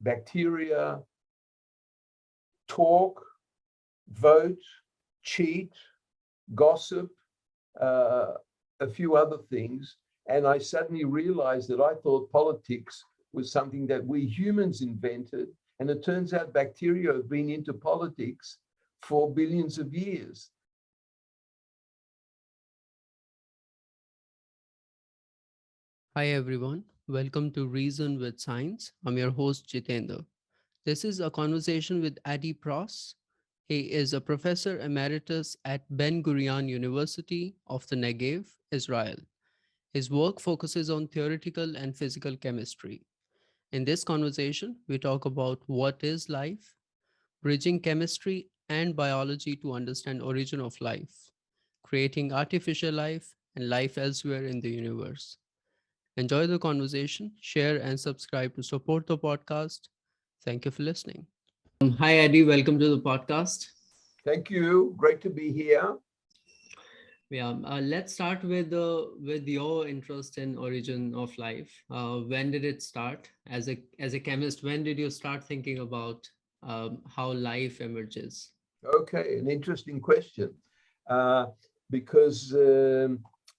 bacteria talk, vote, cheat, gossip, a few other things. And I suddenly realized that I thought politics was something that we humans invented. And it turns out bacteria have been into politics for billions of years. Hi everyone, welcome to Reason with Science. I'm your host Jitendra. This is a conversation with Addy Pross. He is a professor emeritus at Ben Gurion University of the Negev, Israel. His work focuses on theoretical and physical chemistry. In this conversation, we talk about what is life, bridging chemistry and biology to understand origin of life, creating artificial life and life elsewhere in the universe. Enjoy the conversation, share and subscribe to support the podcast. Thank you for listening. Hi, Eddie. Welcome to the podcast. Thank you. Great to be here. Yeah, let's start with your interest in origin of life. When did it start? As a chemist, when did you start thinking about how life emerges? Okay, an interesting question. Because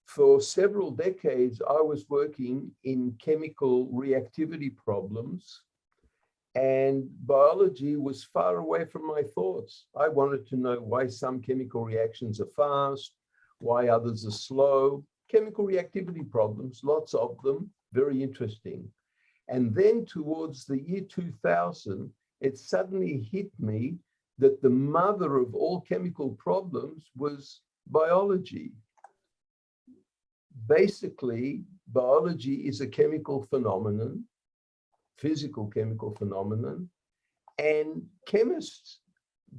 for several decades, I was working in chemical reactivity problems, and biology was far away from my thoughts. I wanted to know why some chemical reactions are fast, why others are slow. Chemical reactivity problems, lots of them, very interesting. And then towards the year 2000, it suddenly hit me that the mother of all chemical problems was biology. Basically, biology is a chemical phenomenon, physical chemical phenomenon, and chemists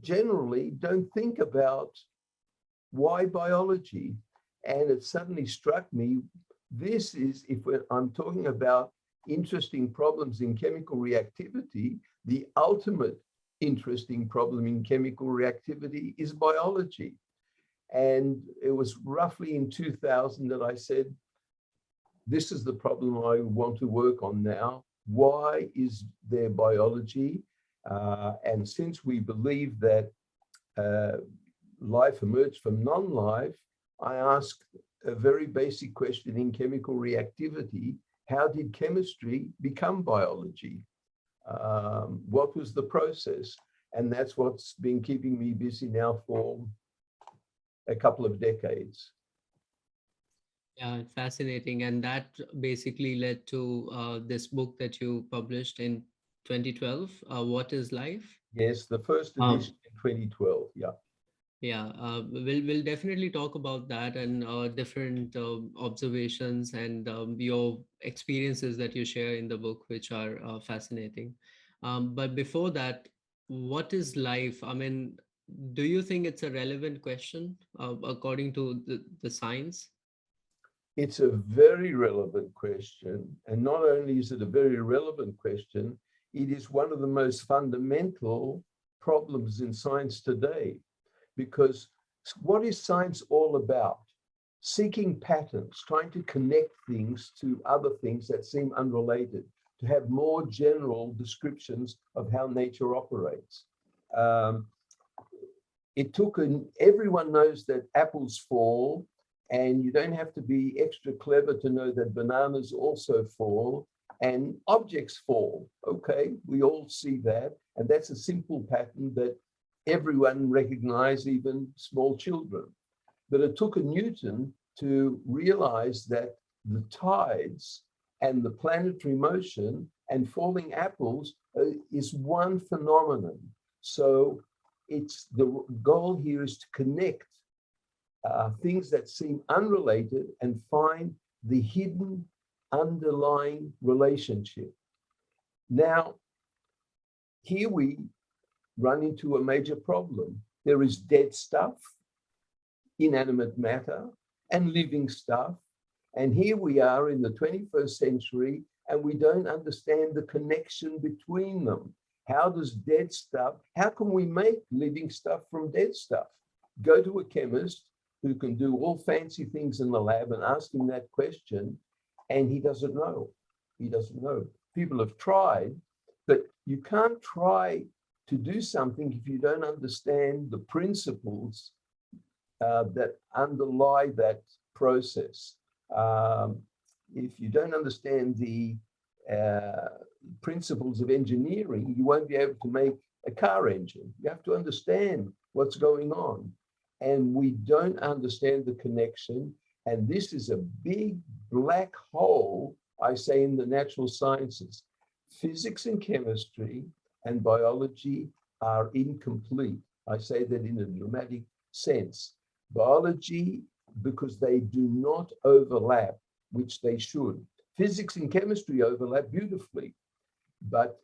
generally don't think about why biology. And it suddenly struck me, this is, if I'm talking about interesting problems in chemical reactivity, the ultimate interesting problem in chemical reactivity is biology. And it was roughly in 2000 that I said, this is the problem I want to work on now. Why is there biology? And since we believe that life emerged from non-life, I asked a very basic question in chemical reactivity. How did chemistry become biology? What was the process? And that's what's been keeping me busy now for a couple of decades. Yeah, fascinating. And that basically led to this book that you published in 2012, What is Life? Yes, the first edition in 2012, yeah. Yeah, we'll definitely talk about that and different observations and your experiences that you share in the book, which are fascinating. But before that, what is life? I mean, do you think it's a relevant question according to the science? It's a very relevant question. And not only is it a very relevant question, it is one of the most fundamental problems in science today. Because what is science all about? Seeking patterns, trying to connect things to other things that seem unrelated, to have more general descriptions of how nature operates. Everyone knows that apples fall, and you don't have to be extra clever to know that bananas also fall and objects fall. Okay, we all see that. And that's a simple pattern that everyone recognized, even small children. But it took a Newton to realize that the tides and the planetary motion and falling apples is one phenomenon. So it's the goal here is to connect things that seem unrelated and find the hidden underlying relationship. Now, here we run into a major problem. There is dead stuff, inanimate matter, and living stuff. And here we are in the 21st century, and we don't understand the connection between them. How does dead stuff, how can we make living stuff from dead stuff? Go to a chemist who can do all fancy things in the lab and ask him that question, and he doesn't know. He doesn't know. People have tried, But you can't try to do something if you don't understand the principles that underlie that process. If you don't understand the principles of engineering, you won't be able to make a car engine. You have to understand what's going on. And we don't understand the connection. And this is a big black hole, I say, in the natural sciences. Physics and chemistry and biology are incomplete. I say that in a dramatic sense. Biology, because they do not overlap, which they should. Physics and chemistry overlap beautifully, but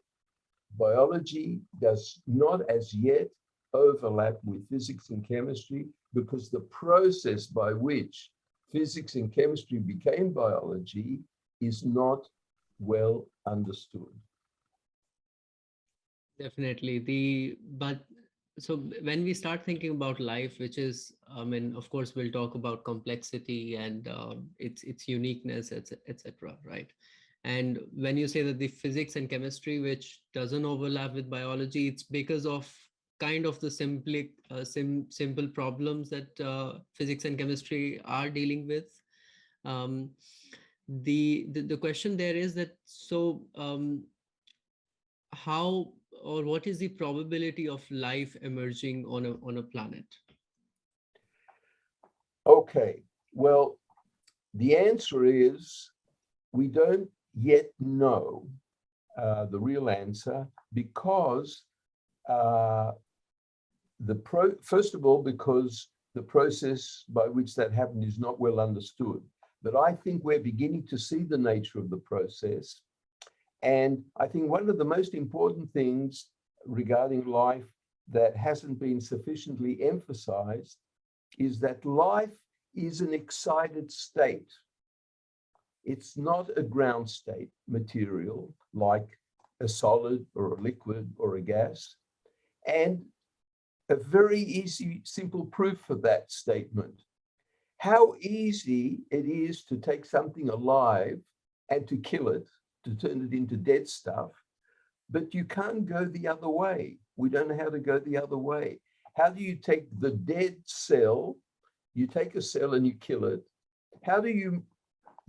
biology does not as yet overlap with physics and chemistry, because the process by which physics and chemistry became biology is not well understood. Definitely. So when we start thinking about life, which is, I mean, of course, we'll talk about complexity and its uniqueness, etc. Right? And when you say that the physics and chemistry, which doesn't overlap with biology, it's because of kind of the simple problems that physics and chemistry are dealing with. Um, the question there is that, so how or what is the probability of life emerging on a planet? Okay, well, the answer is we don't yet know the real answer, because first of all, because the process by which that happened is not well understood. But I think we're beginning to see the nature of the process. And I think one of the most important things regarding life that hasn't been sufficiently emphasized is that life is an excited state. It's not a ground state material like a solid or a liquid or a gas. And a very easy, simple proof for that statement: how easy it is to take something alive and to kill it, to turn it into dead stuff, but you can't go the other way. We don't know how to go the other way. How do you take the dead cell, you take a cell and you kill it, how do you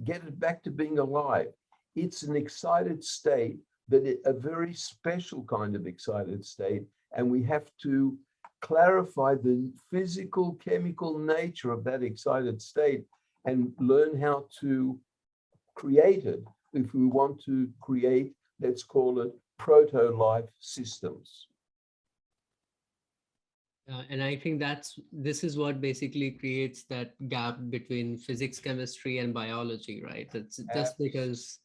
get it back to being alive? It's an excited state, but a very special kind of excited state, and we have to clarify the physical, chemical nature of that excited state and learn how to create it if we want to create, let's call it, proto-life systems. And I think this is what basically creates that gap between physics, chemistry, and biology, right? It's just because.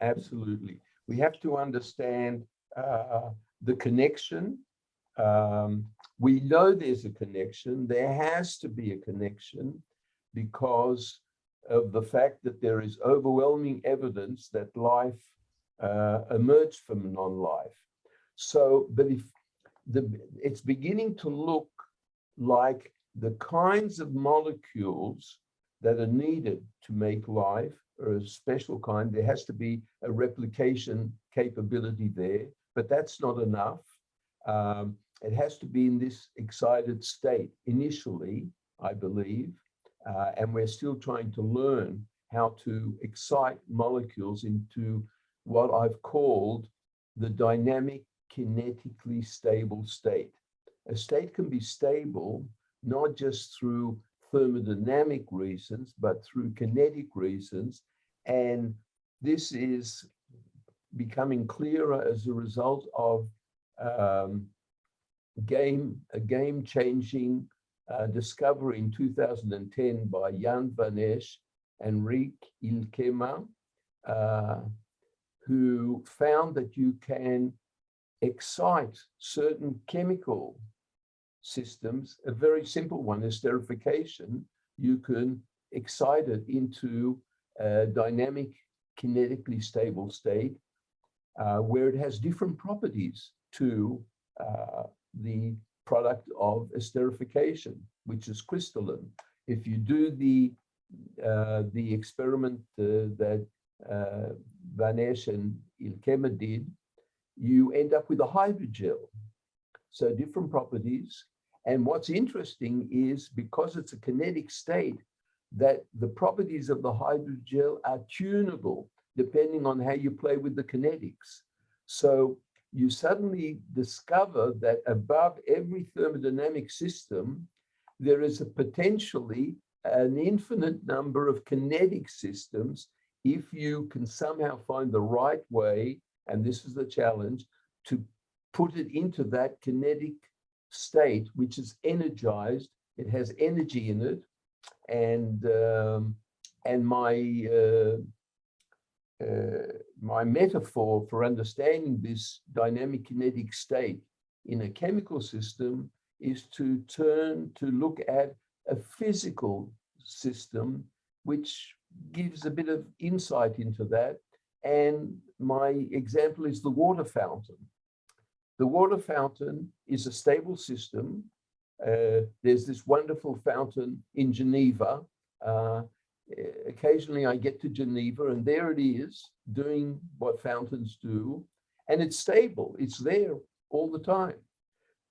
Absolutely. We have to understand the connection. We know there's a connection. There has to be a connection because of the fact that there is overwhelming evidence that life emerged from non-life. So, but if it's beginning to look like the kinds of molecules that are needed to make life are a special kind. There has to be a replication capability there, but that's not enough. It has to be in this excited state initially, I believe, and we're still trying to learn how to excite molecules into what I've called the dynamic-kinetically stable state. A state can be stable not just through thermodynamic reasons, but through kinetic reasons, and this is becoming clearer as a result of a game-changing discovery in 2010 by Jan van Esch and Riek Ilkema, who found that you can excite certain chemical systems. A very simple one is esterification. You can excite it into a dynamic kinetically stable state where it has different properties to the product of esterification, which is crystalline. If you do the experiment that uh, Van Esch and Ilkema did, you end up with a hydrogel. So different properties. And what's interesting is because it's a kinetic state, that the properties of the hydrogel are tunable depending on how you play with the kinetics. So you suddenly discover that above every thermodynamic system, there is a potentially an infinite number of kinetic systems if you can somehow find the right way, and this is the challenge, to put it into that kinetic state, which is energized. It has energy in it, and my metaphor for understanding this dynamic kinetic state in a chemical system is to turn to look at a physical system, which gives a bit of insight into that. And my example is the water fountain. The water fountain is a stable system. There's this wonderful fountain in Geneva. Occasionally I get to Geneva and there it is doing what fountains do, and it's stable. It's there all the time.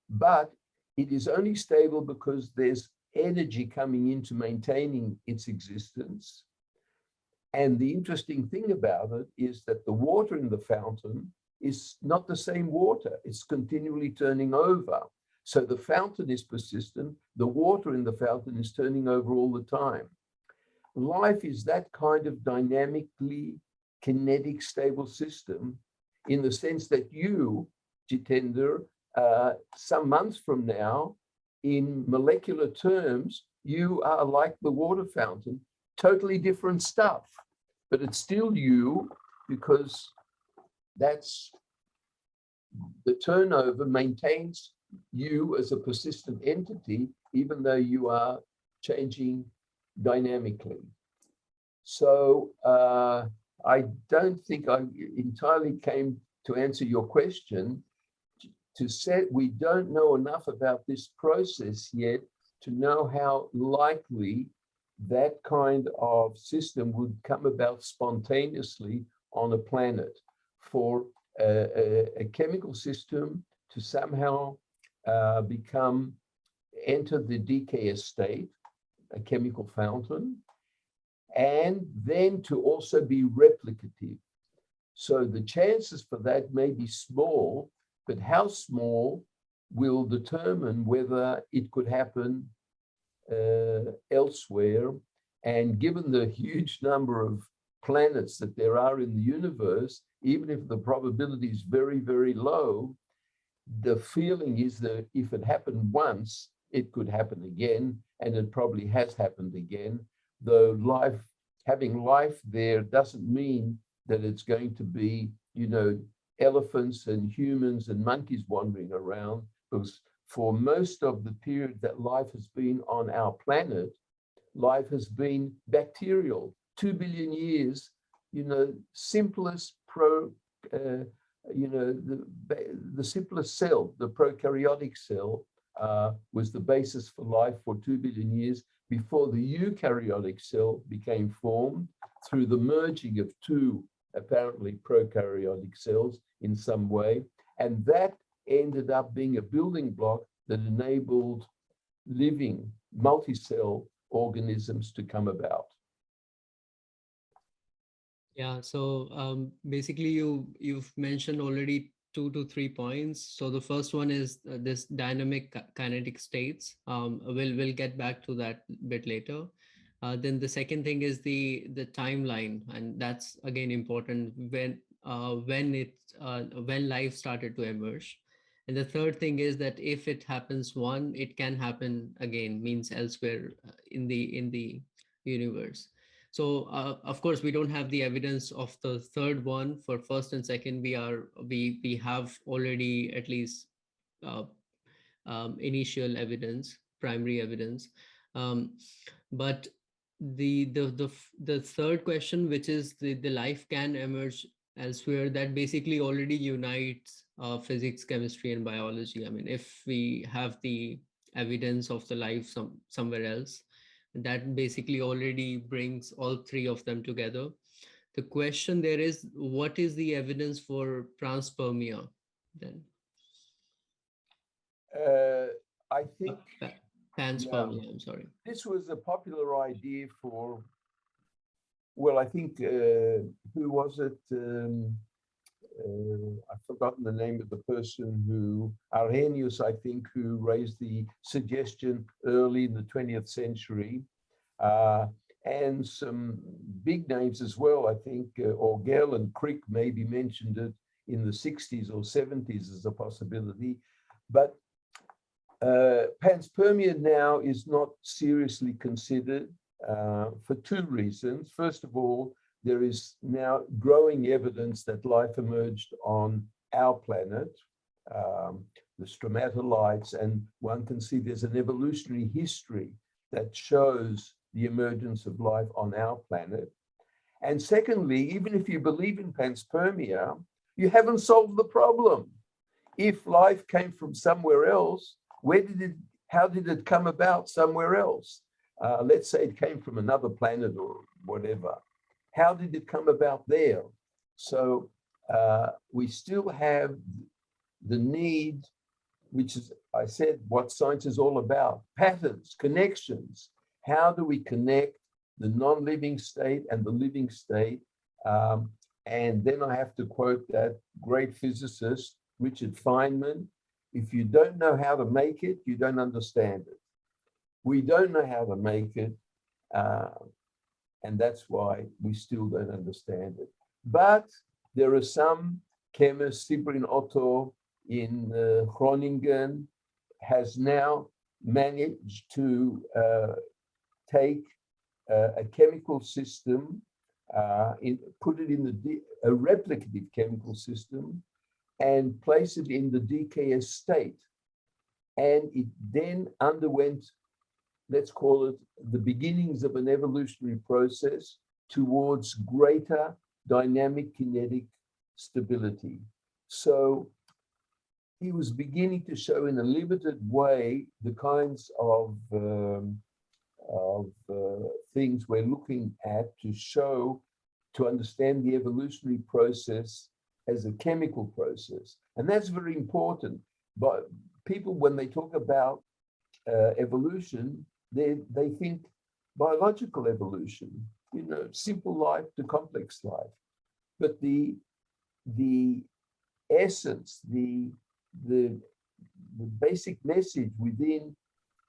But it is only stable because there's energy coming into maintaining its existence. And the interesting thing about it is that the water in the fountain is not the same water. It's continually turning over. So the fountain is persistent. The water in the fountain is turning over all the time. Life is that kind of dynamically kinetic stable system, in the sense that you, Jitendra, some months from now, in molecular terms, you are like the water fountain, totally different stuff, but it's still you, because that's the turnover maintains you as a persistent entity, even though you are changing dynamically. So I don't think I entirely came to answer your question. To say we don't know enough about this process yet to know how likely that kind of system would come about spontaneously on a planet. For a chemical system to somehow enter the decay state, a chemical fountain, and then to also be replicative. So the chances for that may be small, but how small will determine whether it could happen elsewhere. And given the huge number of planets that there are in the universe, even if the probability is very, very low, the feeling is that if it happened once, it could happen again, and it probably has happened again. Though having life there doesn't mean that it's going to be, elephants and humans and monkeys wandering around, because for most of the period that life has been on our planet, life has been bacterial. 2 billion years, simplest the simplest cell, the prokaryotic cell, was the basis for life for 2 billion years before the eukaryotic cell became formed through the merging of two apparently prokaryotic cells in some way. And that ended up being a building block that enabled living multi-cell organisms to come about. Yeah, so basically you've mentioned already 2 to 3 points. So the first one is this dynamic kinetic states. We'll get back to that bit later. Then the second thing is the timeline, and that's again important when life started to emerge. And the third thing is that if it happens one, it can happen again, means elsewhere in the universe. So of course we don't have the evidence of the third one. For first and second, we have already at least uh, initial evidence, primary evidence. Um, but the third question, which is the life can emerge elsewhere, that basically already unites physics, chemistry, and biology. I mean, if we have the evidence of the life somewhere else, that basically already brings all three of them together. the question there is, what is the evidence for panspermia then? I think Panspermia, I'm sorry. this was a popular idea for, well, I think, who was it? I've forgotten the name of the person who, Arrhenius, I think, who raised the suggestion early in the 20th century. And some big names as well, I think, Orgel and Crick maybe mentioned it in the 60s or 70s as a possibility. But panspermia now is not seriously considered for two reasons. First of all, there is now growing evidence that life emerged on our planet, the stromatolites, and one can see there's an evolutionary history that shows the emergence of life on our planet. And secondly, even if you believe in panspermia, you haven't solved the problem. If life came from somewhere else, how did it come about somewhere else? Let's say it came from another planet or whatever. How did it come about there? So we still have the need, which is, I said, what science is all about: patterns, connections. How do we connect the non-living state and the living state? And then I have to quote that great physicist, Richard Feynman: if you don't know how to make it, you don't understand it. We don't know how to make it, and that's why we still don't understand it. But there are some chemists, Sibrin Otto in Groningen, has now managed to take a chemical system, put it in a replicative chemical system, and place it in the DKS state. And it then underwent, let's call it, the beginnings of an evolutionary process towards greater dynamic-kinetic stability. So he was beginning to show in a limited way the kinds of things we're looking at to understand the evolutionary process as a chemical process. And that's very important. But people, when they talk about evolution, they think biological evolution, simple life to complex life. But the essence, the basic message within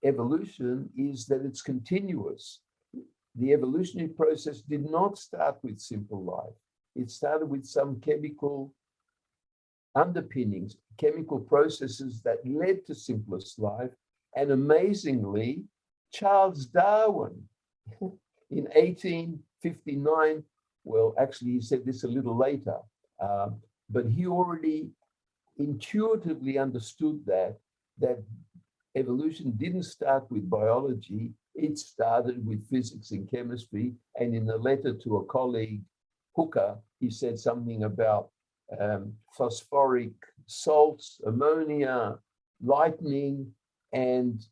evolution is that it's continuous. The evolutionary process did not start with simple life. It started with some chemical underpinnings, chemical processes that led to simplest life. And amazingly, Charles Darwin in 1859, well, actually, he said this a little later, but he already intuitively understood that evolution didn't start with biology, it started with physics and chemistry. And in a letter to a colleague, Hooker, he said something about phosphoric salts, ammonia, lightning, and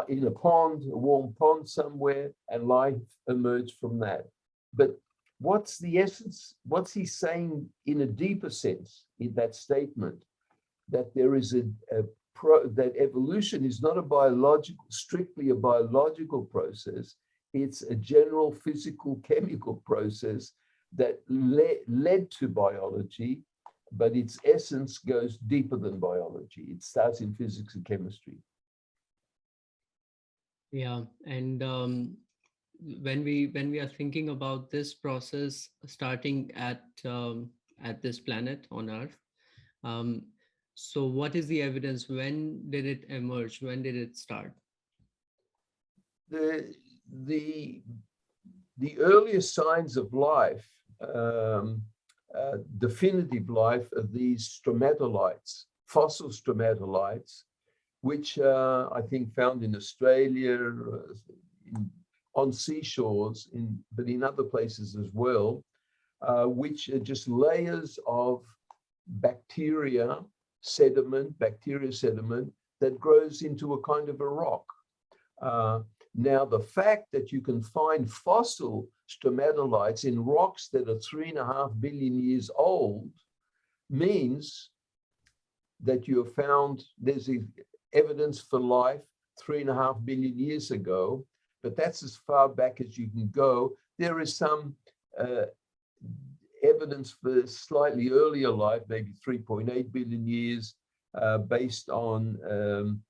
in a pond, a warm pond somewhere, and life emerged from that. But what's the essence? What's he saying in a deeper sense in that statement? That there is that evolution is not strictly a biological process. It's a general physical chemical process that led to biology, but its essence goes deeper than biology. It starts in physics and chemistry. Yeah, and when we are thinking about this process starting at this planet on Earth, so what is the evidence? When did it emerge? When did it start? The earliest signs of life, definitive life, are these stromatolites, fossil stromatolites, which I think found in Australia, on seashores, but in other places as well, which are just layers of bacteria sediment that grows into a kind of a rock. Now, the fact that you can find fossil stromatolites in rocks that are 3.5 billion years old means that you have found there's evidence for life 3.5 billion years ago, but that's as far back as you can go. There is some evidence for slightly earlier life, maybe 3.8 billion years, based on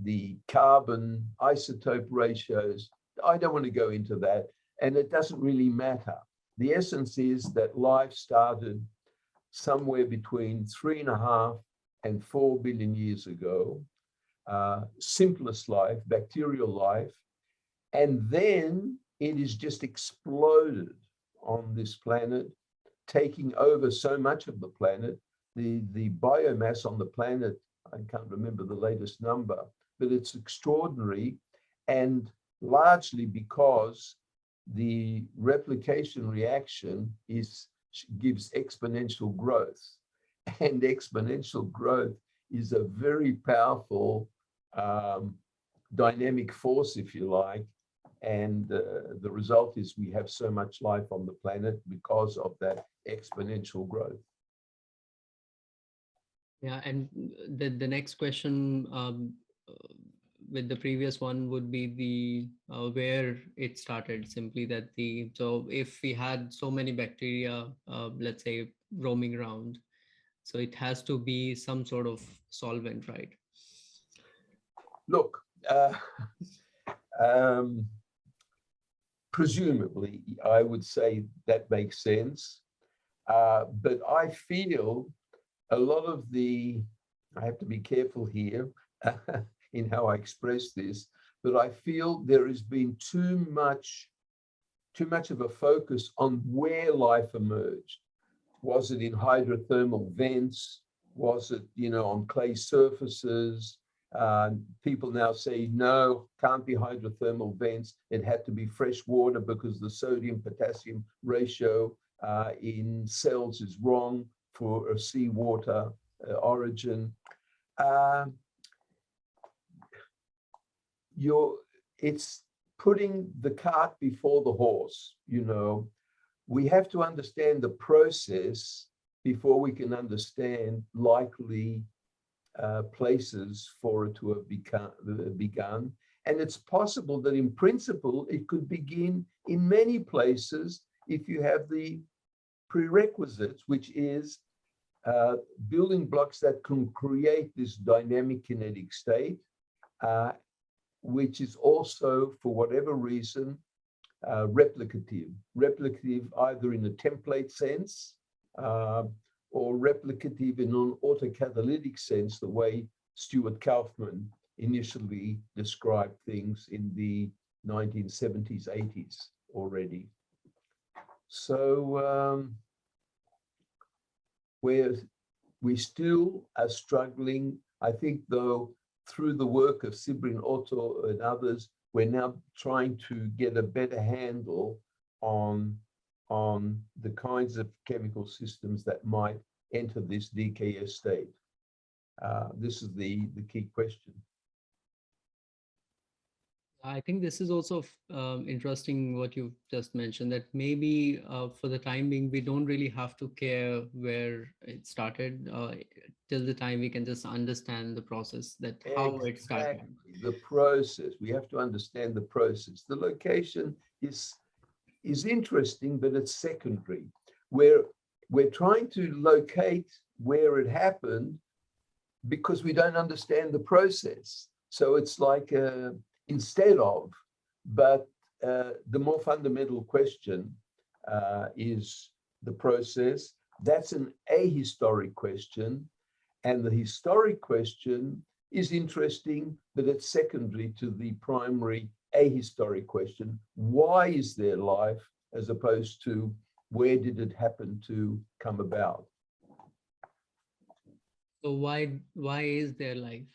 the carbon isotope ratios. I don't want to go into that, and it doesn't really matter. The essence is that life started somewhere between 3.5 and 4 billion years ago, simplest life, bacterial life, and then it is just exploded on this planet, taking over so much of the planet. The biomass on the planet, I can't remember the latest number, but it's extraordinary, and largely because the replication reaction gives exponential growth, and exponential growth is a very powerful dynamic force, if you like, and the result is we have so much life on the planet because of that exponential growth. Yeah, and the next question with the previous one would be the where it started. Simply that so if we had so many bacteria, let's say roaming around, so it has to be some sort of solvent, right? Look, presumably, I would say that makes sense, but I feel a lot of I have to be careful here in how I express this, but I feel there has been too much of a focus on where life emerged. Was it in hydrothermal vents? Was it, on clay surfaces? People now say, no, can't be hydrothermal vents. It had to be fresh water because the sodium-potassium ratio in cells is wrong for a seawater origin. It's putting the cart before the horse, We have to understand the process before we can understand likely places for it to have begun. And it's possible that in principle, it could begin in many places if you have the prerequisites, which is building blocks that can create this dynamic kinetic state, which is also, for whatever reason, replicative either in a template sense or replicative in an autocatalytic sense, the way Stuart Kaufman initially described things in the 1970s, 80s already. So we still are struggling. I think, though, through the work of Sibrin Otto and others, we're now trying to get a better handle on the kinds of chemical systems that might enter this DKS state. This is the key question. I think this is also interesting what you've just mentioned, that maybe for the time being, we don't really have to care where it started till the time we can just understand the process, that how it started. The process, we have to understand the process. The location is interesting, but it's secondary. We're trying to locate where it happened because we don't understand the process. So it's like instead of, but the more fundamental question is the process. That's an ahistoric question, and the historic question is interesting, but it's secondary to the primary ahistoric question. Why is there life, as opposed to where did it happen to come about? So why is there life?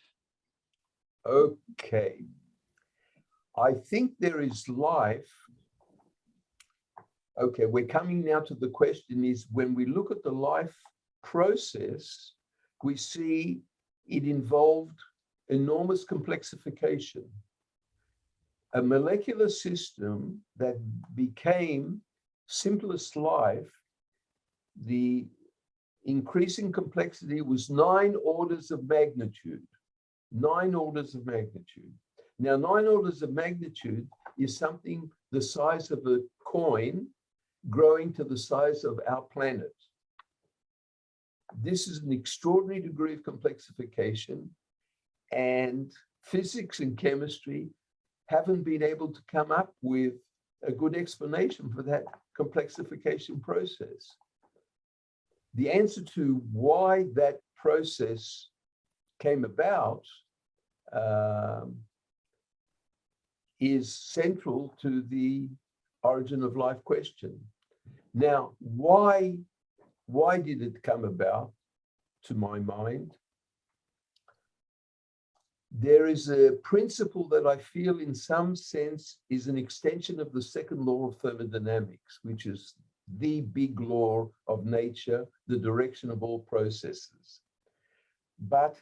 Okay. I think there is life. Okay, we're coming now to the question is, when we look at the life process, we see it involved enormous complexification. a molecular system that became simplest life, the increasing complexity was 9 orders of magnitude. 9 orders of magnitude. Now, 9 orders of magnitude is something the size of a coin growing to the size of our planet. This is an extraordinary degree of complexification, and physics and chemistry haven't been able to come up with a good explanation for that complexification process. The answer to why that process came about is central to the origin of life question. Now, why did it come about, to my mind? There is a principle that I feel in some sense is an extension of the second law of thermodynamics, which is the big law of nature, the direction of all processes. But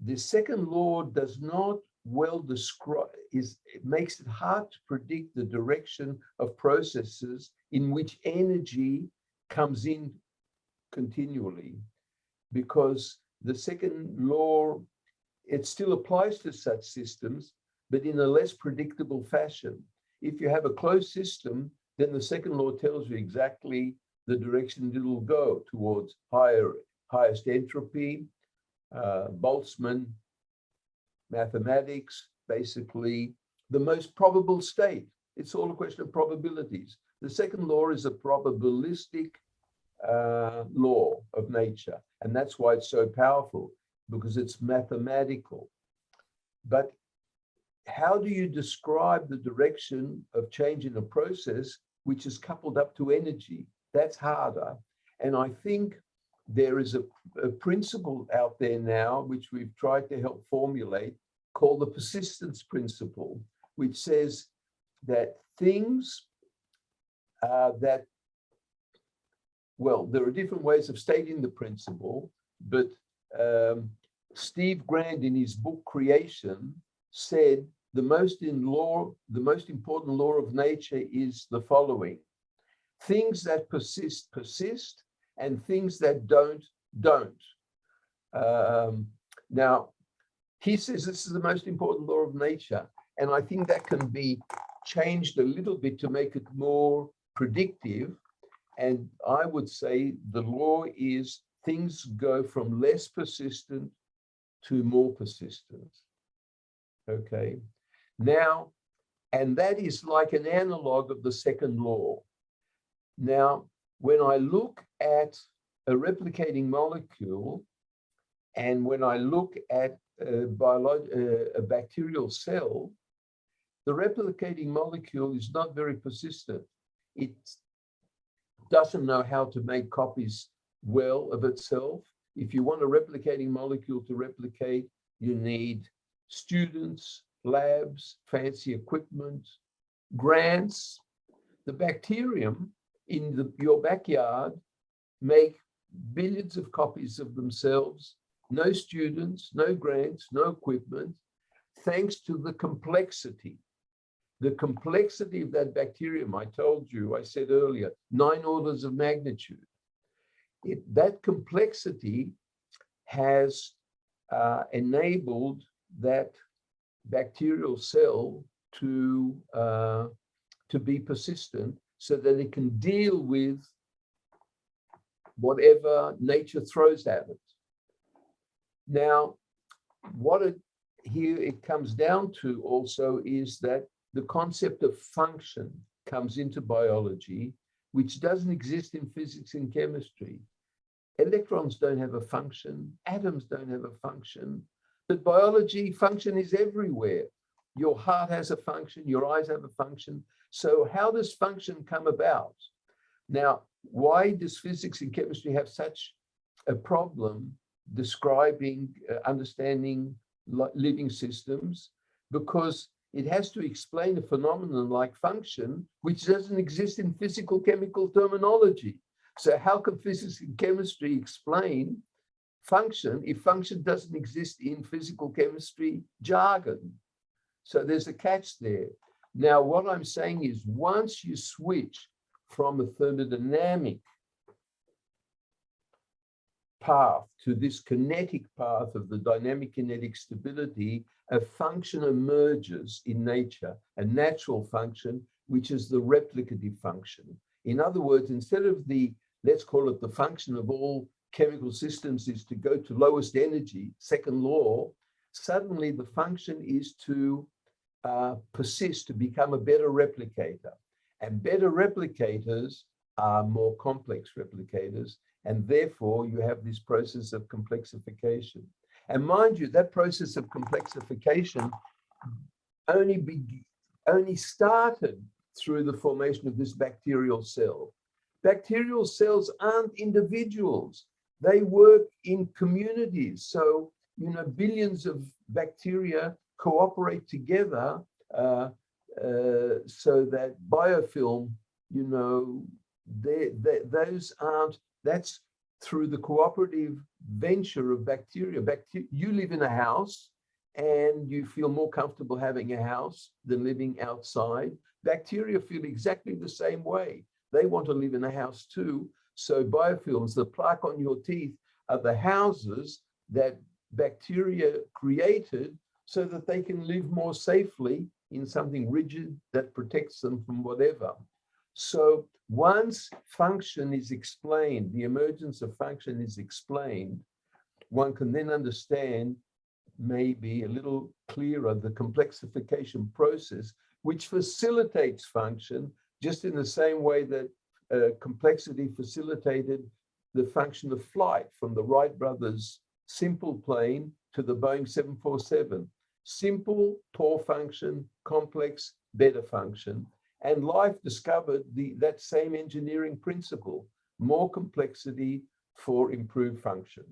the second law does not well describe, it makes it hard to predict the direction of processes in which energy comes in continually, because the second law, it still applies to such systems, but in a less predictable fashion. If you have a closed system, then the second law tells you exactly the direction it will go towards highest entropy, Boltzmann mathematics, basically the most probable state. It's all a question of probabilities. The second law is a probabilistic law of nature, and that's why it's so powerful, because it's mathematical. But how do you describe the direction of change in a process which is coupled up to energy? That's harder. And I think there is a principle out there now, which we've tried to help formulate, called the persistence principle, which says that things well, there are different ways of stating the principle, but Steve Grand, in his book Creation, said the most important law of nature is the following: things that persist, persist, and things that don't. Now, he says this is the most important law of nature, and I think that can be changed a little bit to make it more predictive. And I would say the law is things go from less persistent to more persistent. Okay. Now, and that is like an analog of the second law. Now, when I look at a replicating molecule, and when I look at a bacterial cell, the replicating molecule is not very persistent. It doesn't know how to make copies well of itself. If you want a replicating molecule to replicate, you need students, labs, fancy equipment, grants. The bacterium in your backyard make billions of copies of themselves, no students, no grants, no equipment, thanks to the complexity. The complexity of that bacterium, I told you, I said earlier, 9 orders of magnitude. That complexity has enabled that bacterial cell to be persistent, so that it can deal with whatever nature throws at it. Now, here it comes down to also is that the concept of function comes into biology, which doesn't exist in physics and chemistry. Electrons don't have a function, atoms don't have a function, but biology, function is everywhere. Your heart has a function, your eyes have a function. So how does function come about? Now, why does physics and chemistry have such a problem describing, understanding living systems? Because it has to explain a phenomenon like function, which doesn't exist in physical chemical terminology. So how can physics and chemistry explain function if function doesn't exist in physical chemistry jargon? So there's a catch there. Now, what I'm saying is once you switch from a thermodynamic path to this kinetic path of the dynamic kinetic stability, a function emerges in nature, a natural function, which is the replicative function. In other words, instead of the, let's call it the function of all chemical systems is to go to lowest energy, second law, suddenly the function is to persist, to become a better replicator. And better replicators are more complex replicators. And therefore, you have this process of complexification. And mind you, that process of complexification only started through the formation of this bacterial cell. Bacterial cells aren't individuals. They work in communities. So, you know, billions of bacteria cooperate together so that biofilm, you know, those aren't, that's through the cooperative venture of bacteria. You live in a house and you feel more comfortable having a house than living outside. Bacteria feel exactly the same way. They want to live in a house too. So biofilms, the plaque on your teeth, are the houses that bacteria created so that they can live more safely in something rigid that protects them from whatever. So once function is explained, the emergence of function is explained, one can then understand maybe a little clearer the complexification process, which facilitates function just in the same way that complexity facilitated the function of flight from the Wright brothers' simple plane to the Boeing 747. Simple, poor function, complex, better function. And life discovered that same engineering principle, more complexity for improved function.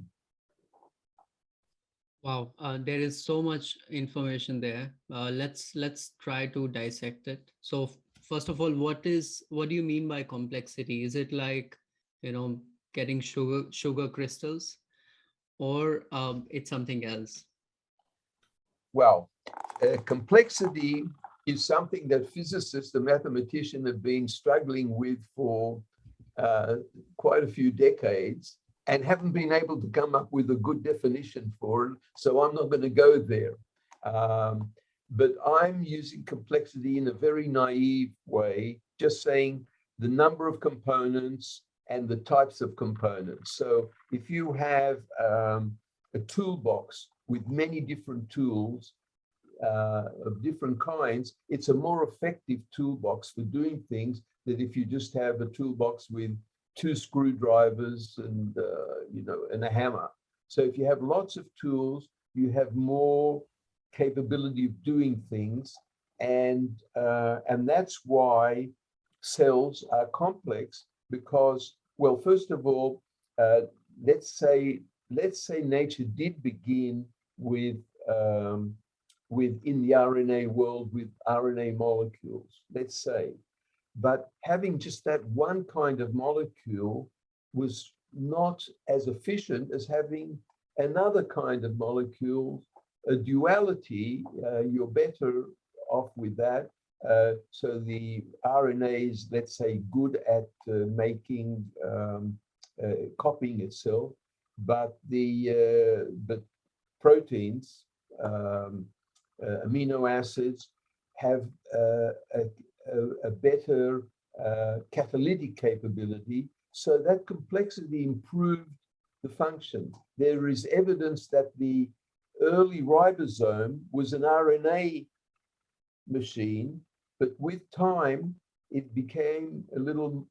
Wow, there is so much information there. Let's try to dissect it. So first of all, what do you mean by complexity? Is it like, you know, getting sugar crystals, or it's something else? Well, complexity is something that physicists and mathematicians have been struggling with for quite a few decades and haven't been able to come up with a good definition for it. So I'm not going to go there. But I'm using complexity in a very naive way, just saying the number of components and the types of components. So if you have a toolbox with many different tools of different kinds, it's a more effective toolbox for doing things than if you just have a toolbox with 2 screwdrivers and you know, and a hammer. So if you have lots of tools, you have more capability of doing things, and that's why cells are complex. Because, well, first of all, let's say nature did begin with in the RNA world with RNA molecules, let's say. But having just that one kind of molecule was not as efficient as having another kind of molecule, a duality. You're better off with that. So the RNA is, let's say, good at making, copying itself, but but proteins, amino acids, have a better catalytic capability, so that complexity improved the function. There is evidence that the early ribosome was an RNA machine, but with time, it became a little,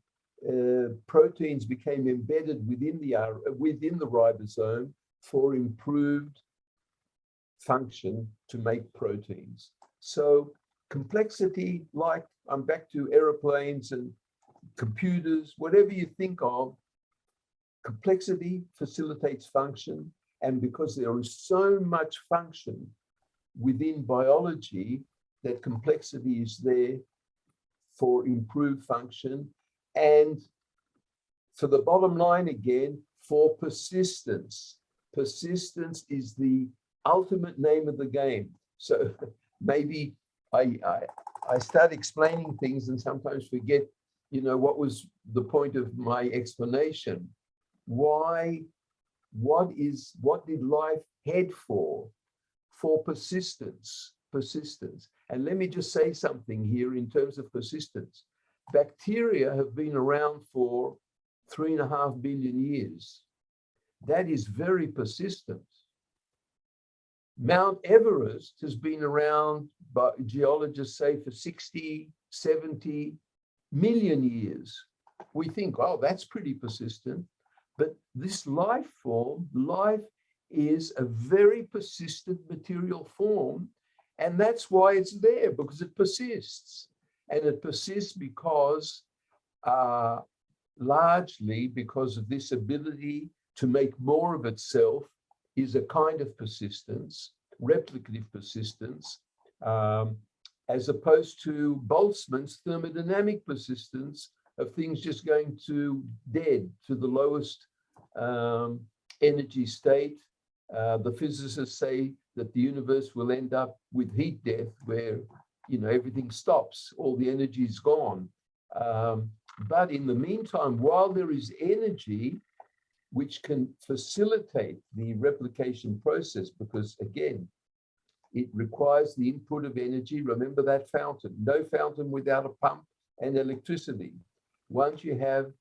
proteins became embedded within the ribosome for improved function to make proteins. So complexity, like I'm back to airplanes and computers, whatever you think of, complexity facilitates function. And because there is so much function within biology, that complexity is there for improved function. And for the bottom line again, for persistence. Persistence is the ultimate name of the game. So maybe I start explaining things and sometimes forget, what was the point of my explanation. Why, what did life head for? For persistence. And let me just say something here in terms of persistence. Bacteria have been around for 3.5 billion years. That is very persistent. Mount Everest has been around, but geologists say, for 60, 70 million years. We think, oh, that's pretty persistent. But this life form, life is a very persistent material form. And that's why it's there, because it persists. And it persists because, largely because of this ability to make more of itself, is a kind of persistence, replicative persistence, as opposed to Boltzmann's thermodynamic persistence of things just going to dead, to the lowest energy state. The physicists say that the universe will end up with heat death, where everything stops, all the energy is gone. But in the meantime, while there is energy which can facilitate the replication process, because again, it requires the input of energy. Remember that fountain, no fountain without a pump and electricity. Once you have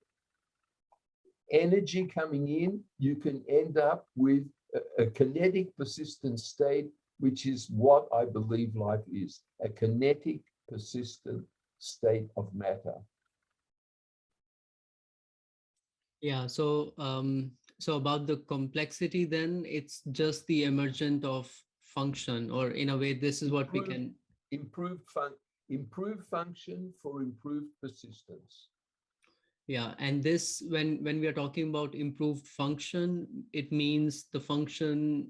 energy coming in, you can end up with a kinetic persistent state, which is what I believe life is, a kinetic persistent state of matter. Yeah, so so about the complexity, then it's just the emergent of function, or in a way, this is what we can improve function for improved persistence. Yeah, and this, when we are talking about improved function, it means the function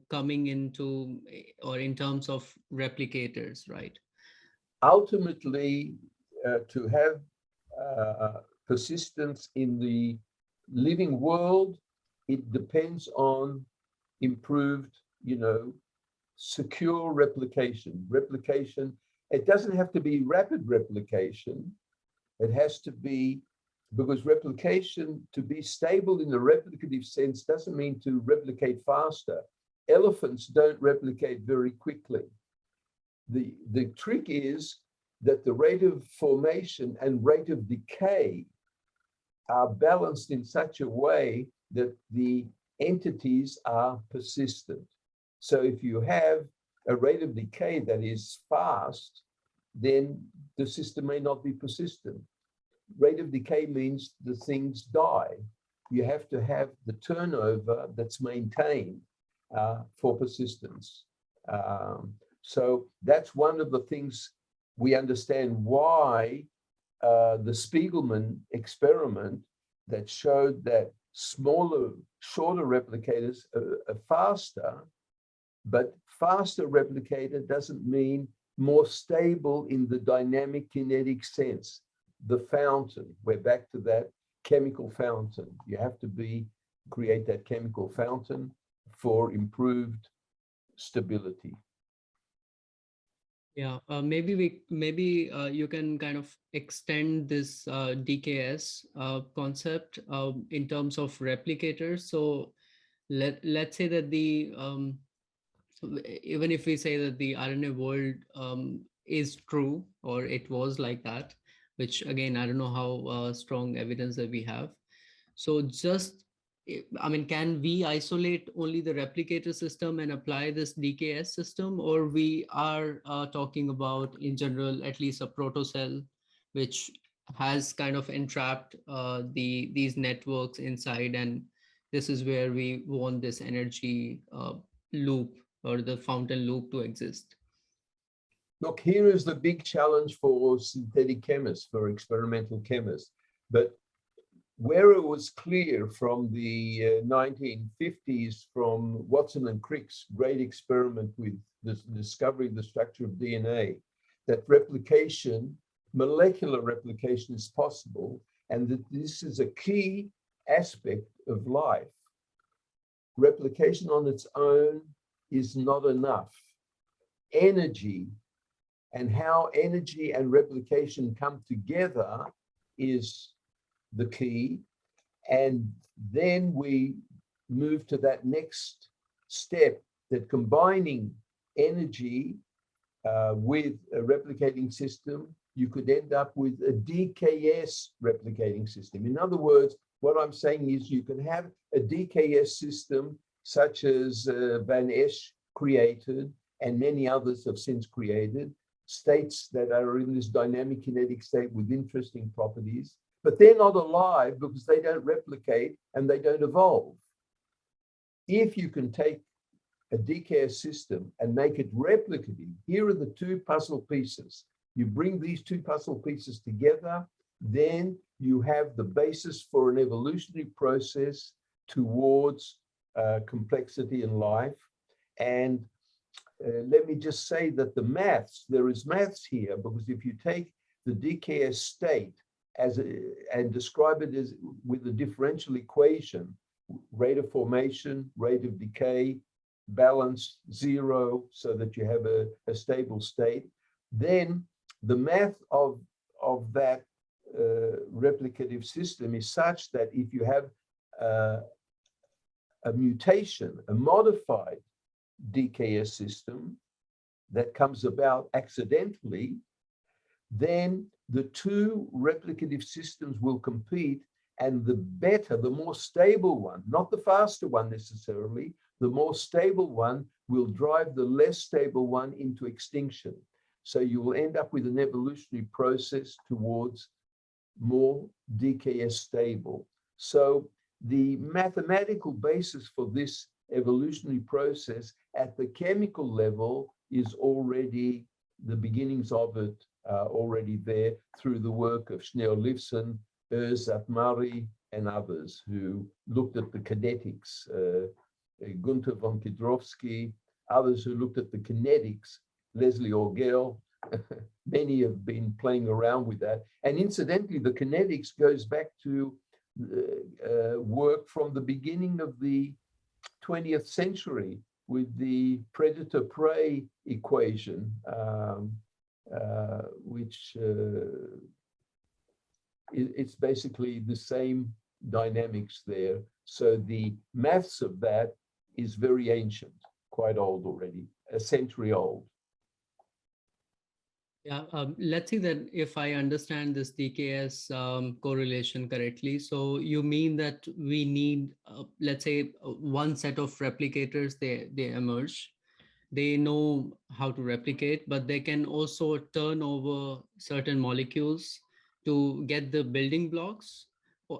coming into, or in terms of replicators, right? Ultimately, to have persistence in the living world, it depends on improved, secure replication. Replication, it doesn't have to be rapid replication. It has to be, because replication, to be stable in the replicative sense, doesn't mean to replicate faster. Elephants don't replicate very quickly. The trick is that the rate of formation and rate of decay are balanced in such a way that the entities are persistent. So if you have a rate of decay that is fast, then the system may not be persistent. Rate of decay means the things die. You have to have the turnover that's maintained for persistence. So that's one of the things we understand why the Spiegelman experiment that showed that smaller, shorter replicators are faster, but faster replicator doesn't mean more stable in the dynamic-kinetic sense. The fountain, we're back to that chemical fountain. You have to create that chemical fountain for improved stability. Yeah, maybe you can kind of extend this DKS concept in terms of replicators. So let's say that the even if we say that the RNA world is true, or it was like that, which again, I don't know how strong evidence that we have. So just, I mean, can we isolate only the replicator system and apply this DKS system, or we are talking about, in general, at least a protocell, which has kind of entrapped these networks inside, and this is where we want this energy loop, or the fountain loop, to exist? Look, here is the big challenge for synthetic chemists, for experimental chemists. But where it was clear from the 1950s, from Watson and Crick's great experiment with the discovery of the structure of DNA, that replication, molecular replication, is possible, and that this is a key aspect of life. Replication on its own is not enough. Energy And how energy and replication come together is the key. And then we move to that next step, that combining energy with a replicating system, you could end up with a DKS replicating system. In other words, what I'm saying is you can have a DKS system such as Van Esch created and many others have since created, states that are in this dynamic kinetic state with interesting properties, but they're not alive because they don't replicate and they don't evolve. If you can take a DKS system and make it replicative, here are the two puzzle pieces. You bring these two puzzle pieces together, then you have the basis for an evolutionary process towards complexity in life. And let me just say that the maths, there is maths here, because if you take the DKS state and describe it as with a differential equation, rate of formation, rate of decay, balance, zero, so that you have a stable state, then the math of that replicative system is such that if you have a mutation, a modified DKS system that comes about accidentally, then the two replicative systems will compete, and the better, the more stable one, not the faster one necessarily, the more stable one will drive the less stable one into extinction. So you will end up with an evolutionary process towards more DKS stable. So the mathematical basis for this evolutionary process at the chemical level is already, the beginnings of it already there through the work of Schneer-Lifson, Zatmari, and others who looked at the kinetics, Gunther von Kidrowski, others who looked at the kinetics, Leslie Orgel, many have been playing around with that. And incidentally, the kinetics goes back to work from the beginning of the 20th century with the predator-prey equation, which it's basically the same dynamics there. So the maths of that is very ancient, quite old already, a century old. Yeah, let's see that if I understand this DKS correlation correctly. So you mean that we need, let's say, one set of replicators, they emerge. They know how to replicate, but they can also turn over certain molecules to get the building blocks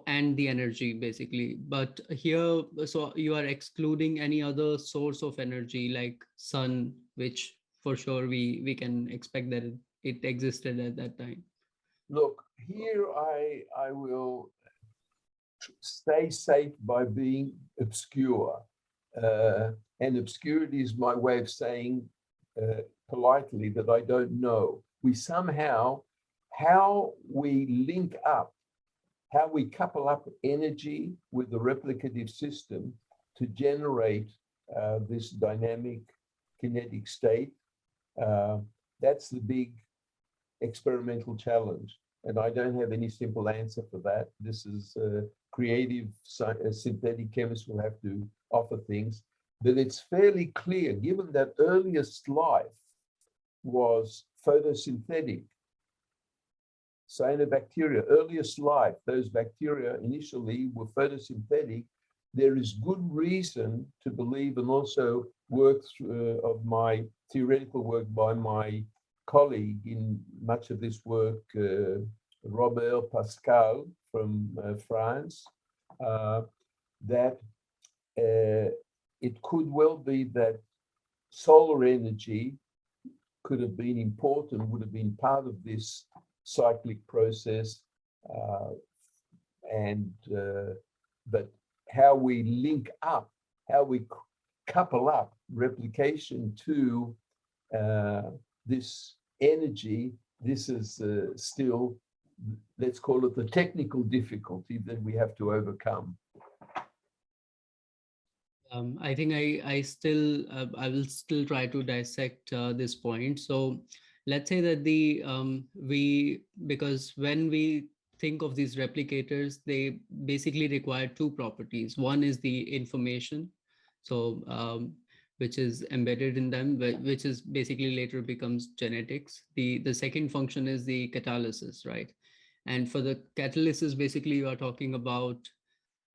and the energy, basically. But here, so you are excluding any other source of energy like sun, which for sure we can expect that it existed at that time. Look, here I will stay safe by being obscure. And obscurity is my way of saying politely that I don't know. We somehow, how we link up, how we couple up energy with the replicative system to generate this dynamic kinetic state, that's the big experimental challenge. And I don't have any simple answer for that. This is creative synthetic chemists will have to offer things. But it's fairly clear, given that earliest life was photosynthetic, cyanobacteria, earliest life, those bacteria initially were photosynthetic, there is good reason to believe, and also work of my theoretical work by my colleague in much of this work, Robert Pascal from France, that it could well be that solar energy could have been important, would have been part of this cyclic process, but how we link up, how we couple up replication to this energy, this is still, let's call it the technical difficulty that we have to overcome. I think I will still try to dissect this point. So let's say that because when we think of these replicators, they basically require two properties. One is the information, so which is embedded in them, which is basically later becomes genetics. The second function is the catalysis, right? And for the catalysis, basically you are talking about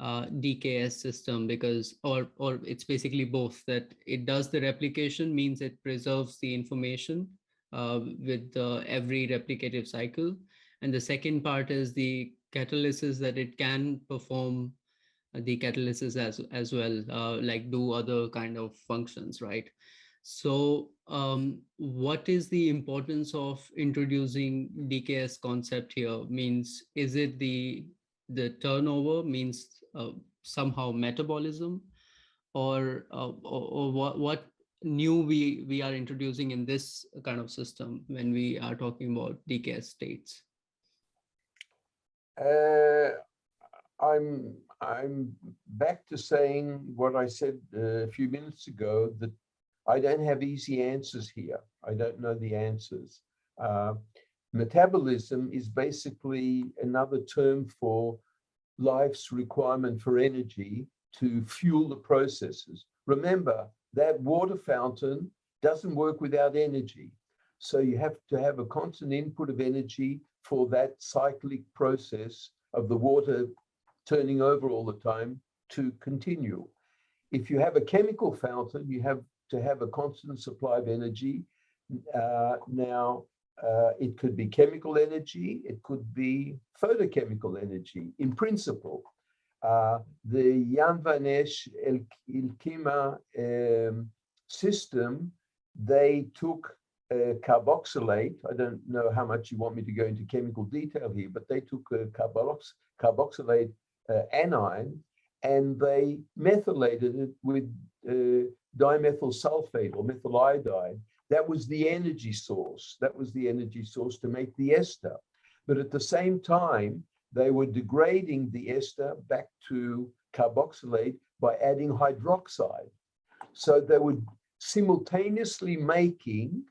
DKS system, because or it's basically both, that it does the replication, means it preserves the information with every replicative cycle. And the second part is the catalysis, that it can perform the catalysis as well, like do other kind of functions, right? So what is the importance of introducing DKS concept here? Means, is it the turnover, means somehow metabolism, or what new we are introducing in this kind of system when we are talking about DKS states? I'm back to saying what I said a few minutes ago, that I don't have easy answers here. I don't know the answers. Metabolism is basically another term for life's requirement for energy to fuel the processes. Remember, that water fountain doesn't work without energy. So you have to have a constant input of energy for that cyclic process of the water turning over all the time to continue. If you have a chemical fountain, you have to have a constant supply of energy. It could be chemical energy, it could be photochemical energy, in principle. The Jan van Esch Elkema system, they took carboxylate. I don't know how much you want me to go into chemical detail here, but they took a carboxylate anion, and they methylated it with dimethyl sulfate or methyl iodide. That was the energy source. That was the energy source to make the ester. But at the same time, they were degrading the ester back to carboxylate by adding hydroxide. So they were simultaneously making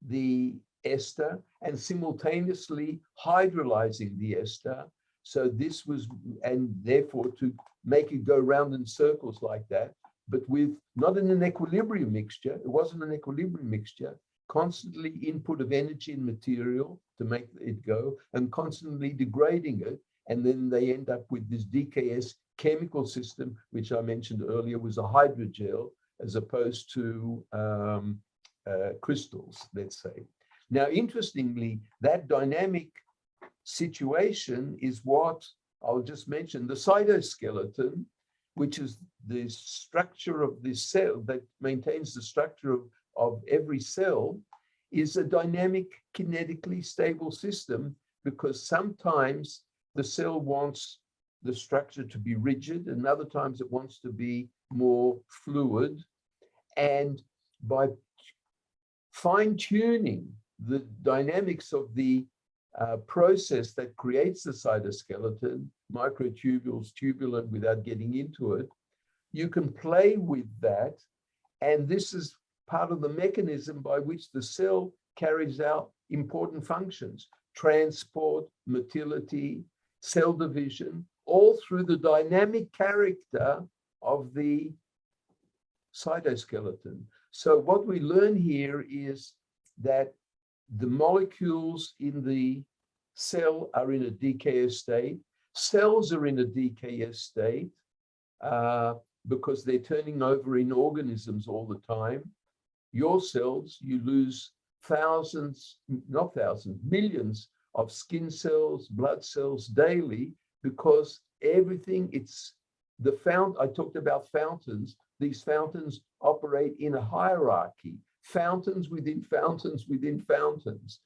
the ester and simultaneously hydrolyzing the ester. So this was, and therefore to make it go round in circles like that, but with not in an equilibrium mixture. It wasn't an equilibrium mixture, constantly input of energy and material to make it go, and constantly degrading it. And then they end up with this DKS chemical system, which I mentioned earlier was a hydrogel as opposed to crystals, let's say. Now, interestingly, that dynamic situation is what I'll just mention, the cytoskeleton, which is the structure of this cell that maintains the structure of every cell, is a dynamic, kinetically stable system, because sometimes the cell wants the structure to be rigid, and other times it wants to be more fluid. And by fine-tuning the dynamics of the process that creates the cytoskeleton, microtubules, tubulin, without getting into it, you can play with that. And this is part of the mechanism by which the cell carries out important functions: transport, motility, cell division, all through the dynamic character of the cytoskeleton. So what we learn here is that the molecules in the cell are in a DKS state. Cells are in a DKS state because they're turning over in organisms all the time. Your cells, you lose thousands, not thousands, millions of skin cells, blood cells daily, because everything, it's the I talked about fountains. These fountains operate in a hierarchy. Fountains within fountains within fountains,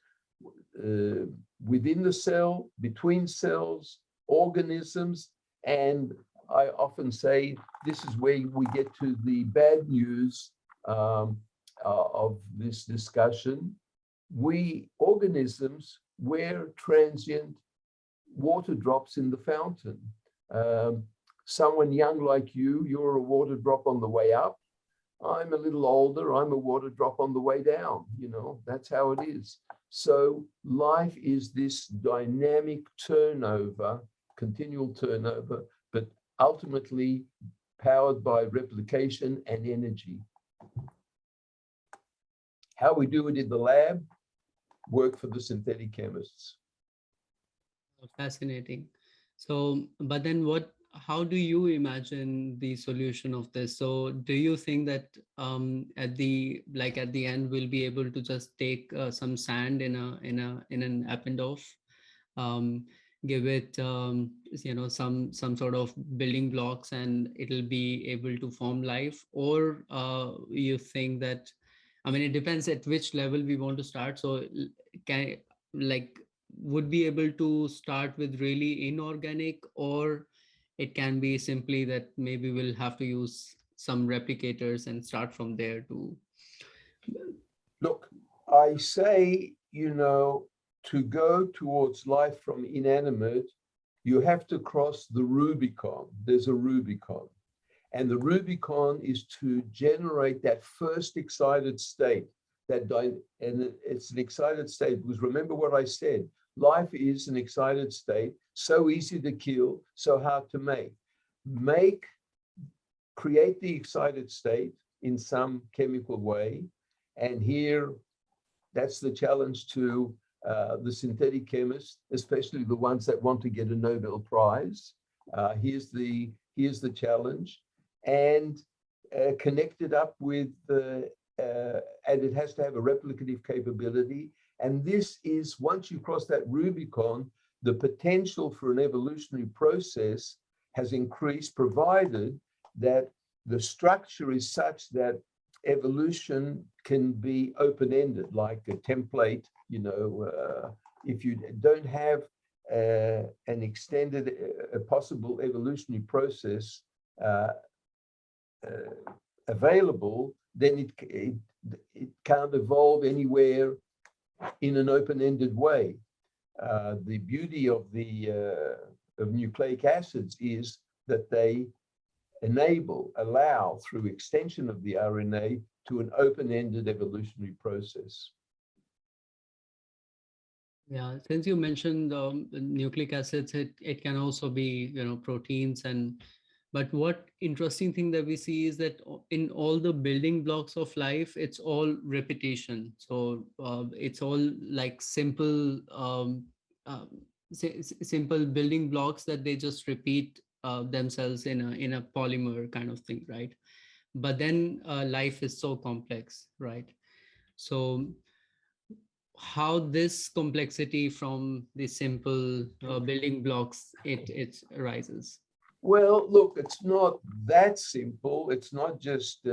within the cell, between cells, organisms. And I often say this is where we get to the bad news of this discussion. We organisms, we're transient water drops in the fountain. Someone young like you, you're a water drop on the way up. I'm a little older, I'm a water drop on the way down, that's how it is. So life is this dynamic turnover, continual turnover, but ultimately powered by replication and energy. How we do it in the lab, work for the synthetic chemists. Fascinating. So, but then how do you imagine the solution of this? So do you think that at the end we'll be able to just take some sand in an Eppendorf, give it some sort of building blocks, and it'll be able to form life? Or you think that, I mean, it depends at which level we want to start. So can, like, would be able to start with really inorganic, or it can be simply that maybe we'll have to use some replicators and start from there to. Look, I say, to go towards life from inanimate, you have to cross the Rubicon. There's a Rubicon. And the Rubicon is to generate that first excited state. And it's an excited state, because remember what I said, life is an excited state, so easy to kill, so hard to make. Create the excited state in some chemical way. And here, that's the challenge to the synthetic chemists, especially the ones that want to get a Nobel Prize. Here's the challenge. And connect it up with, and it has to have a replicative capability. And this is, once you cross that Rubicon, the potential for an evolutionary process has increased, provided that the structure is such that evolution can be open-ended, like a template. If you don't have an extended, a possible evolutionary process available, then it can't evolve anywhere in an open-ended way. The beauty of nucleic acids is that they allow through extension of the RNA to an open-ended evolutionary process. Yeah, since you mentioned nucleic acids, it can also be, proteins. But what interesting thing that we see is that in all the building blocks of life, it's all repetition. So it's all like simple simple building blocks that they just repeat themselves in a polymer kind of thing, right? But then life is so complex, right? So how this complexity from the simple building blocks it arises? Well, look, it's not that simple. It's not just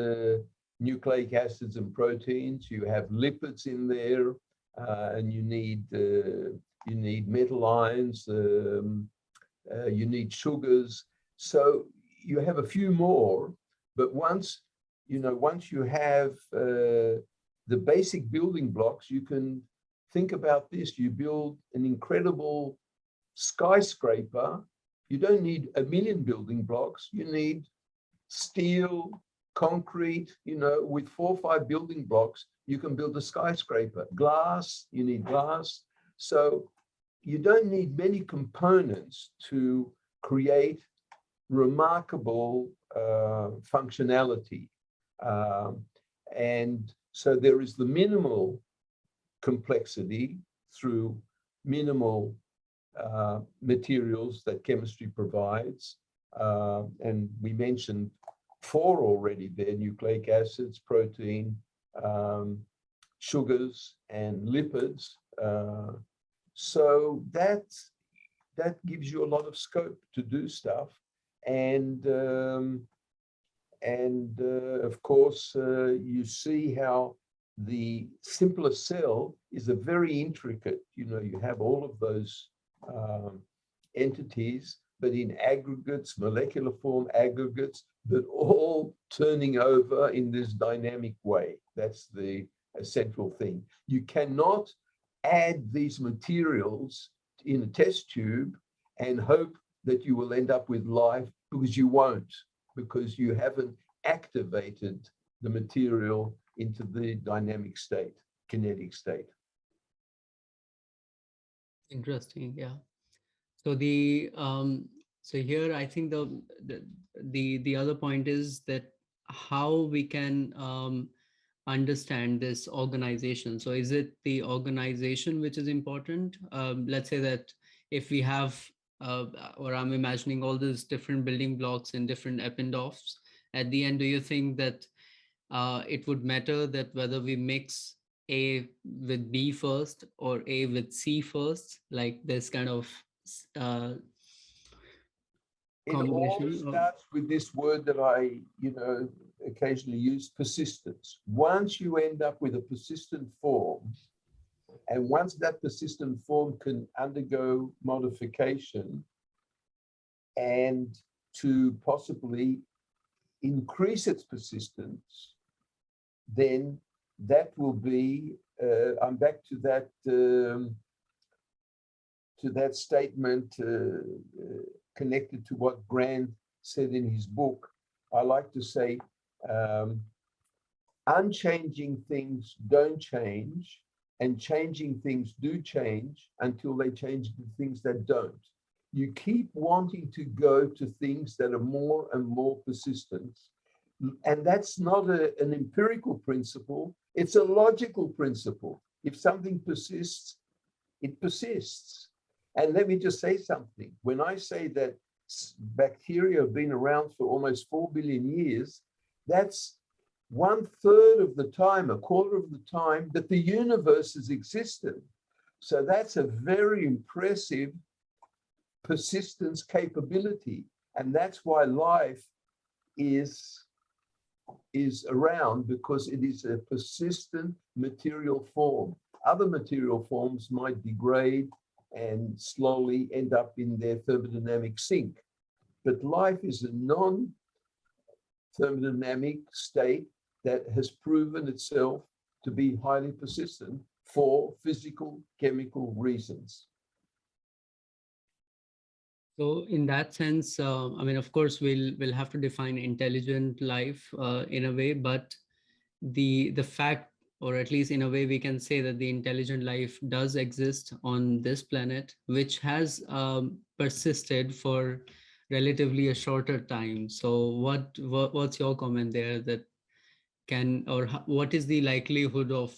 nucleic acids and proteins. You have lipids in there, and you need metal ions. You need sugars. So you have a few more, but once you have the basic building blocks, you can think about this. You build an incredible skyscraper. You don't need a million building blocks. You need steel, concrete, with 4 or 5 building blocks, you can build a skyscraper. Glass, you need glass. So you don't need many components to create remarkable functionality. And so there is the minimal complexity through minimal materials that chemistry provides. And we mentioned 4 already there: nucleic acids, protein, sugars, and lipids. So that gives you a lot of scope to do stuff. And of course, you see how the simplest cell is a very intricate, you have all of those entities, but in aggregates, molecular form aggregates, but all turning over in this dynamic way. That's the central thing. You cannot add these materials in a test tube and hope that you will end up with life, because you won't, because you haven't activated the material into the dynamic state, kinetic state. Interesting, yeah. So the so here I think the other point is that how we can understand this organization. So is it the organization which is important? Let's say that if we have or I'm imagining all these different building blocks in different Eppendorfs, at the end, do you think that it would matter that whether we mix A with B first or A with C first, like this kind of uh, It all combination? starts with this word that I, occasionally use, persistence. Once you end up with a persistent form, and once that persistent form can undergo modification and to possibly increase its persistence, then that will be, I'm back to that statement connected to what Grant said in his book. I like to say, unchanging things don't change, and changing things do change until they change the things that don't. You keep wanting to go to things that are more and more persistent. And that's not an empirical principle, it's a logical principle. If something persists, it persists. And let me just say something. When I say that bacteria have been around for almost 4 billion years, that's 1/3 of the time, 1/4 of the time that the universe has existed. So that's a very impressive persistence capability. And that's why life is around, because it is a persistent material form. Other material forms might degrade and slowly end up in their thermodynamic sink. But life is a non-thermodynamic state that has proven itself to be highly persistent for physical, chemical reasons. So in that sense, I mean, of course, we'll have to define intelligent life in a way, but the fact, or at least in a way, we can say that the intelligent life does exist on this planet, which has persisted for relatively a shorter time. So what's your comment there? That can, or what is the likelihood of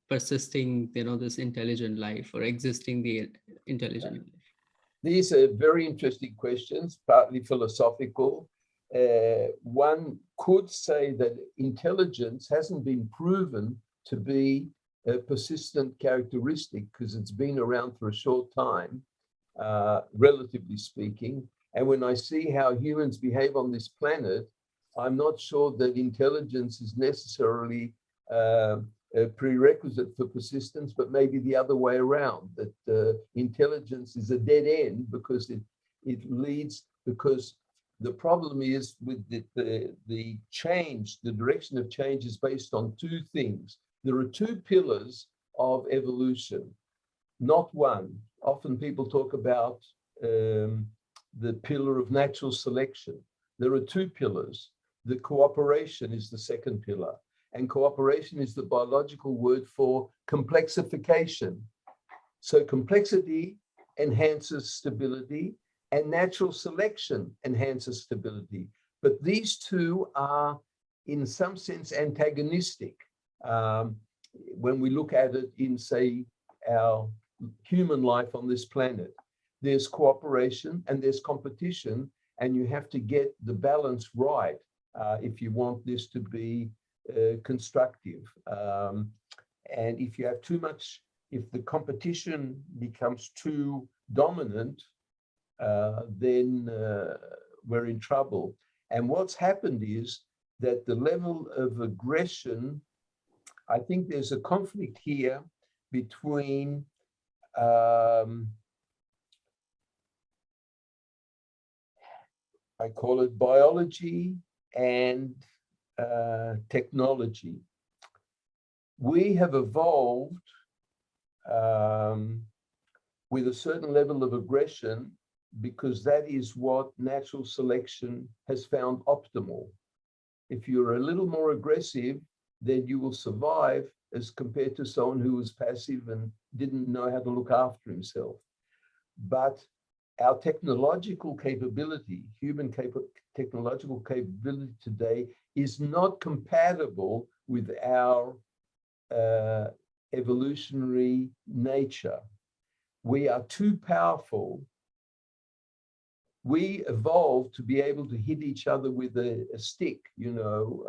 persisting, this intelligent life, or existing the intelligent life? These are very interesting questions, partly philosophical. One could say that intelligence hasn't been proven to be a persistent characteristic because it's been around for a short time, relatively speaking. And when I see how humans behave on this planet, I'm not sure that intelligence is necessarily a prerequisite for persistence, but maybe the other way around, that intelligence is a dead end because it leads, because the problem is with the change, the direction of change is based on two things. There are two pillars of evolution, not one. Often people talk about the pillar of natural selection. There are two pillars. The cooperation is the second pillar. And cooperation is the biological word for complexification. So complexity enhances stability, and natural selection enhances stability. But these two are, in some sense, antagonistic. When we look at it in, say, our human life on this planet, there's cooperation and there's competition, and you have to get the balance right if you want this to be constructive. And if you have too much, if the competition becomes too dominant, then we're in trouble. And what's happened is that the level of aggression, I think there's a conflict here between I call it biology and technology. We have evolved with a certain level of aggression because that is what natural selection has found optimal. If you're a little more aggressive, then you will survive as compared to someone who was passive and didn't know how to look after himself. But our technological capability, technological capability today is not compatible with our evolutionary nature. We are too powerful. We evolved to be able to hit each other with a stick, you know,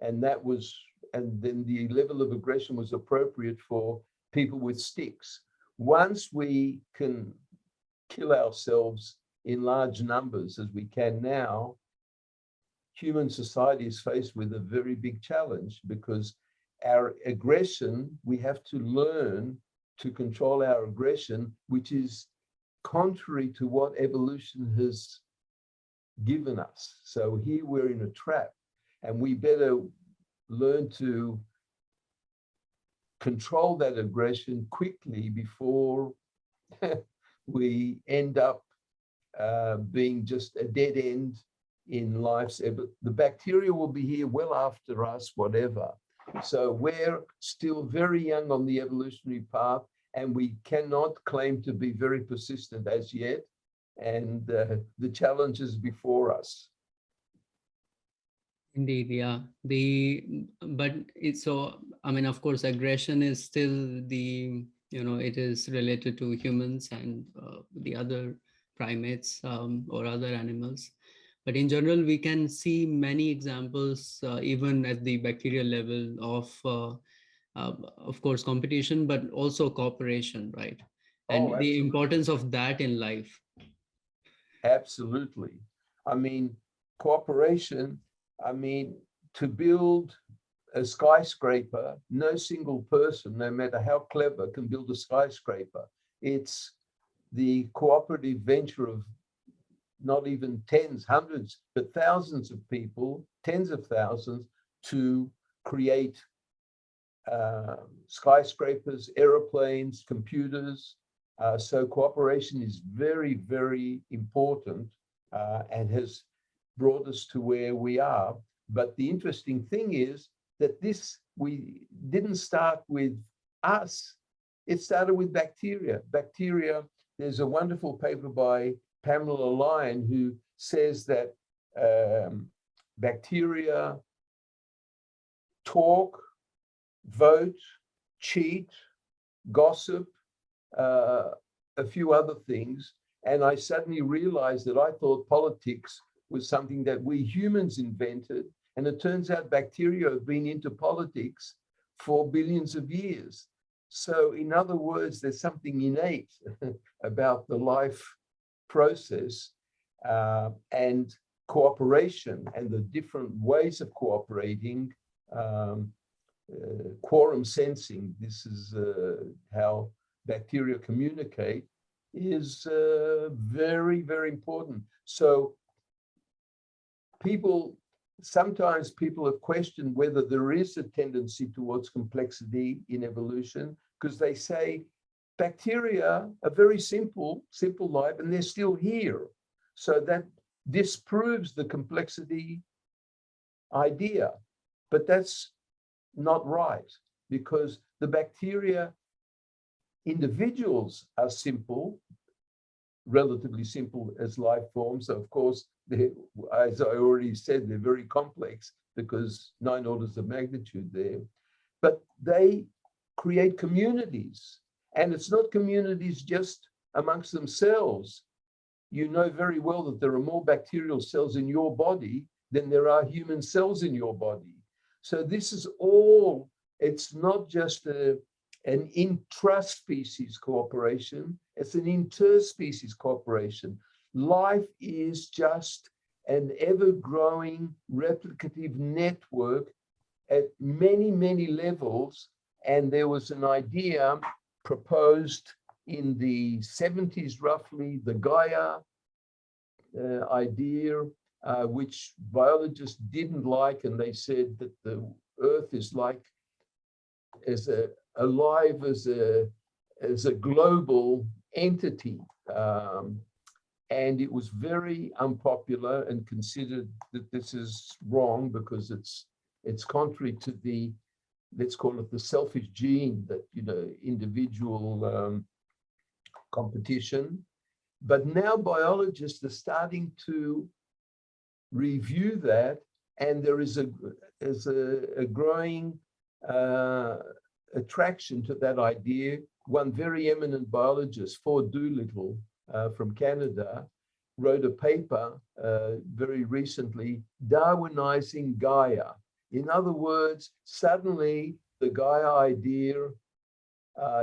and then the level of aggression was appropriate for people with sticks. Once we can kill ourselves in large numbers as we can now, human society is faced with a very big challenge, because our aggression, we have to learn to control our aggression, which is contrary to what evolution has given us. So here we're in a trap, and we better learn to control that aggression quickly before we end up being just a dead end in life's. The bacteria will be here well after us, whatever. So we're still very young on the evolutionary path, and we cannot claim to be very persistent as yet. And the challenge is before us. Indeed, yeah. I mean, of course, aggression is still it is related to humans and the other primates or other animals. But in general, we can see many examples, even at the bacterial level, of course, competition, but also cooperation, right? And Oh, the absolutely. importance of that in life. Absolutely. I mean, cooperation, I mean, to build a skyscraper, no single person, no matter how clever, can build a skyscraper. It's the cooperative venture of not even tens, hundreds, but thousands of people, tens of thousands, to create skyscrapers, aeroplanes, computers. So cooperation is very, very important and has brought us to where we are. But the interesting thing is that we didn't start with us. It started with bacteria. Bacteria, there's a wonderful paper by Pamela Lyon who says that bacteria talk, vote, cheat, gossip, a few other things. And I suddenly realized that I thought politics was something that we humans invented. And it turns out bacteria have been into politics for billions of years. So in other words, there's something innate about the life process and cooperation and the different ways of cooperating. Quorum sensing, this is how bacteria communicate, is very, very important. So sometimes people have questioned whether there is a tendency towards complexity in evolution, because they say bacteria are very simple life, and they're still here. So that disproves the complexity idea. But that's not right, because the bacteria individuals are simple, relatively simple as life forms. Of course, as I already said, they're very complex because 9 orders of magnitude there. But they create communities, and it's not communities just amongst themselves. You know very well that there are more bacterial cells in your body than there are human cells in your body. So this is all, it's not just an intraspecies cooperation, it's an interspecies cooperation. Life is just an ever-growing replicative network at many, many levels. And there was an idea proposed in the 70s, roughly, the Gaia idea, which biologists didn't like, and they said that the Earth is like alive as a global entity, and it was very unpopular and considered that this is wrong because it's contrary to the, let's call it the selfish gene, that, you know, individual competition. But now biologists are starting to review that, and there is a growing attraction to that idea. One very eminent biologist, Ford Doolittle from Canada, wrote a paper very recently, Darwinizing Gaia. In other words, suddenly the Gaia idea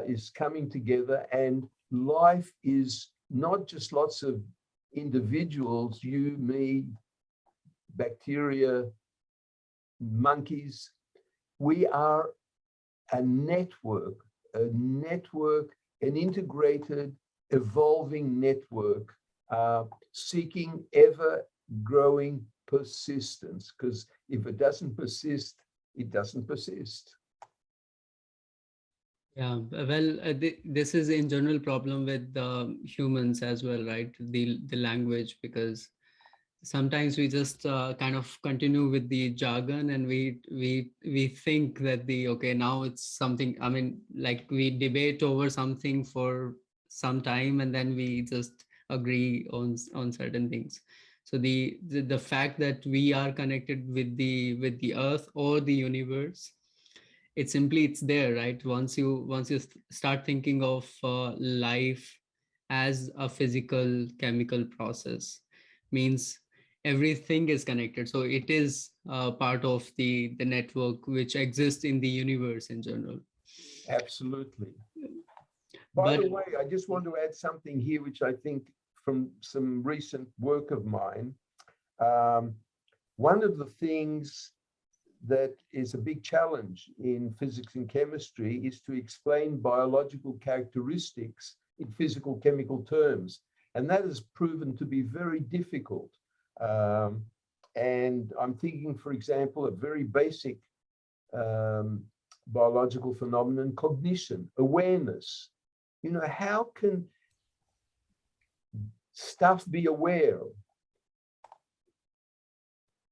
is coming together, and life is not just lots of individuals, you, me, bacteria, monkeys. We are a network, an integrated, evolving network, seeking ever growing persistence, because if it doesn't persist, it doesn't persist. Yeah, well, this is in general problem with humans as well, right? The language, because sometimes we just kind of continue with the jargon, and we think that okay, now it's something. I mean, like we debate over something for some time, and then we just agree on certain things. So the fact that we are connected with the earth or the universe, it's there, right? Once you start thinking of life as a physical chemical process, means everything is connected. So it is part of the network which exists in the universe in general. Absolutely. By But the way, I just want to add something here, which I think from some recent work of mine. One of the things that is a big challenge in physics and chemistry is to explain biological characteristics in physical chemical terms. And that has proven to be very difficult. And I'm thinking, for example, a very basic biological phenomenon, cognition, awareness. You know, how can stuff be aware?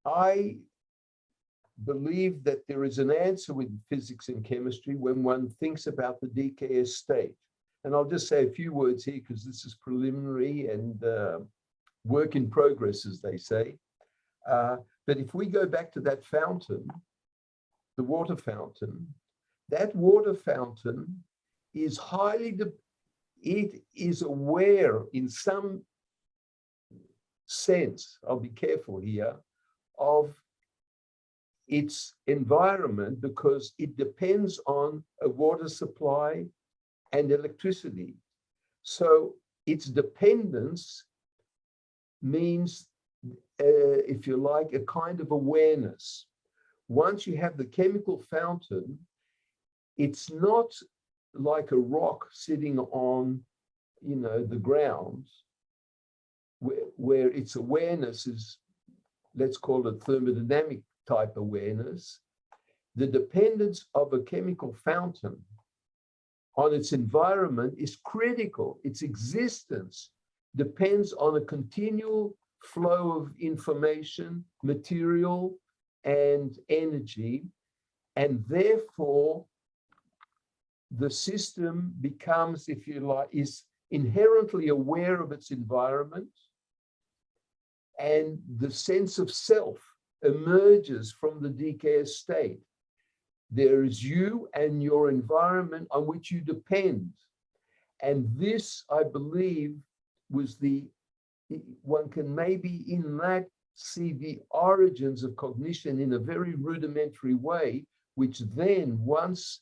I believe that there is an answer with physics and chemistry when one thinks about the DKS state. And I'll just say a few words here because this is preliminary and work in progress, as they say. But if we go back to that fountain, the water fountain, that water fountain is it is aware in some sense, I'll be careful here, of its environment because it depends on a water supply and electricity. So its dependence means, if you like, a kind of awareness. Once you have the chemical fountain, it's not like a rock sitting on, you know, the ground, where its awareness is, let's call it thermodynamic type awareness. The dependence of a chemical fountain on its environment is critical. Its existence depends on a continual flow of information, material, and energy, and therefore the system becomes, if you like, is inherently aware of its environment, and the sense of self emerges from the DKS state. There is you and your environment on which you depend. And this, I believe, was one can maybe in that see the origins of cognition in a very rudimentary way, which then once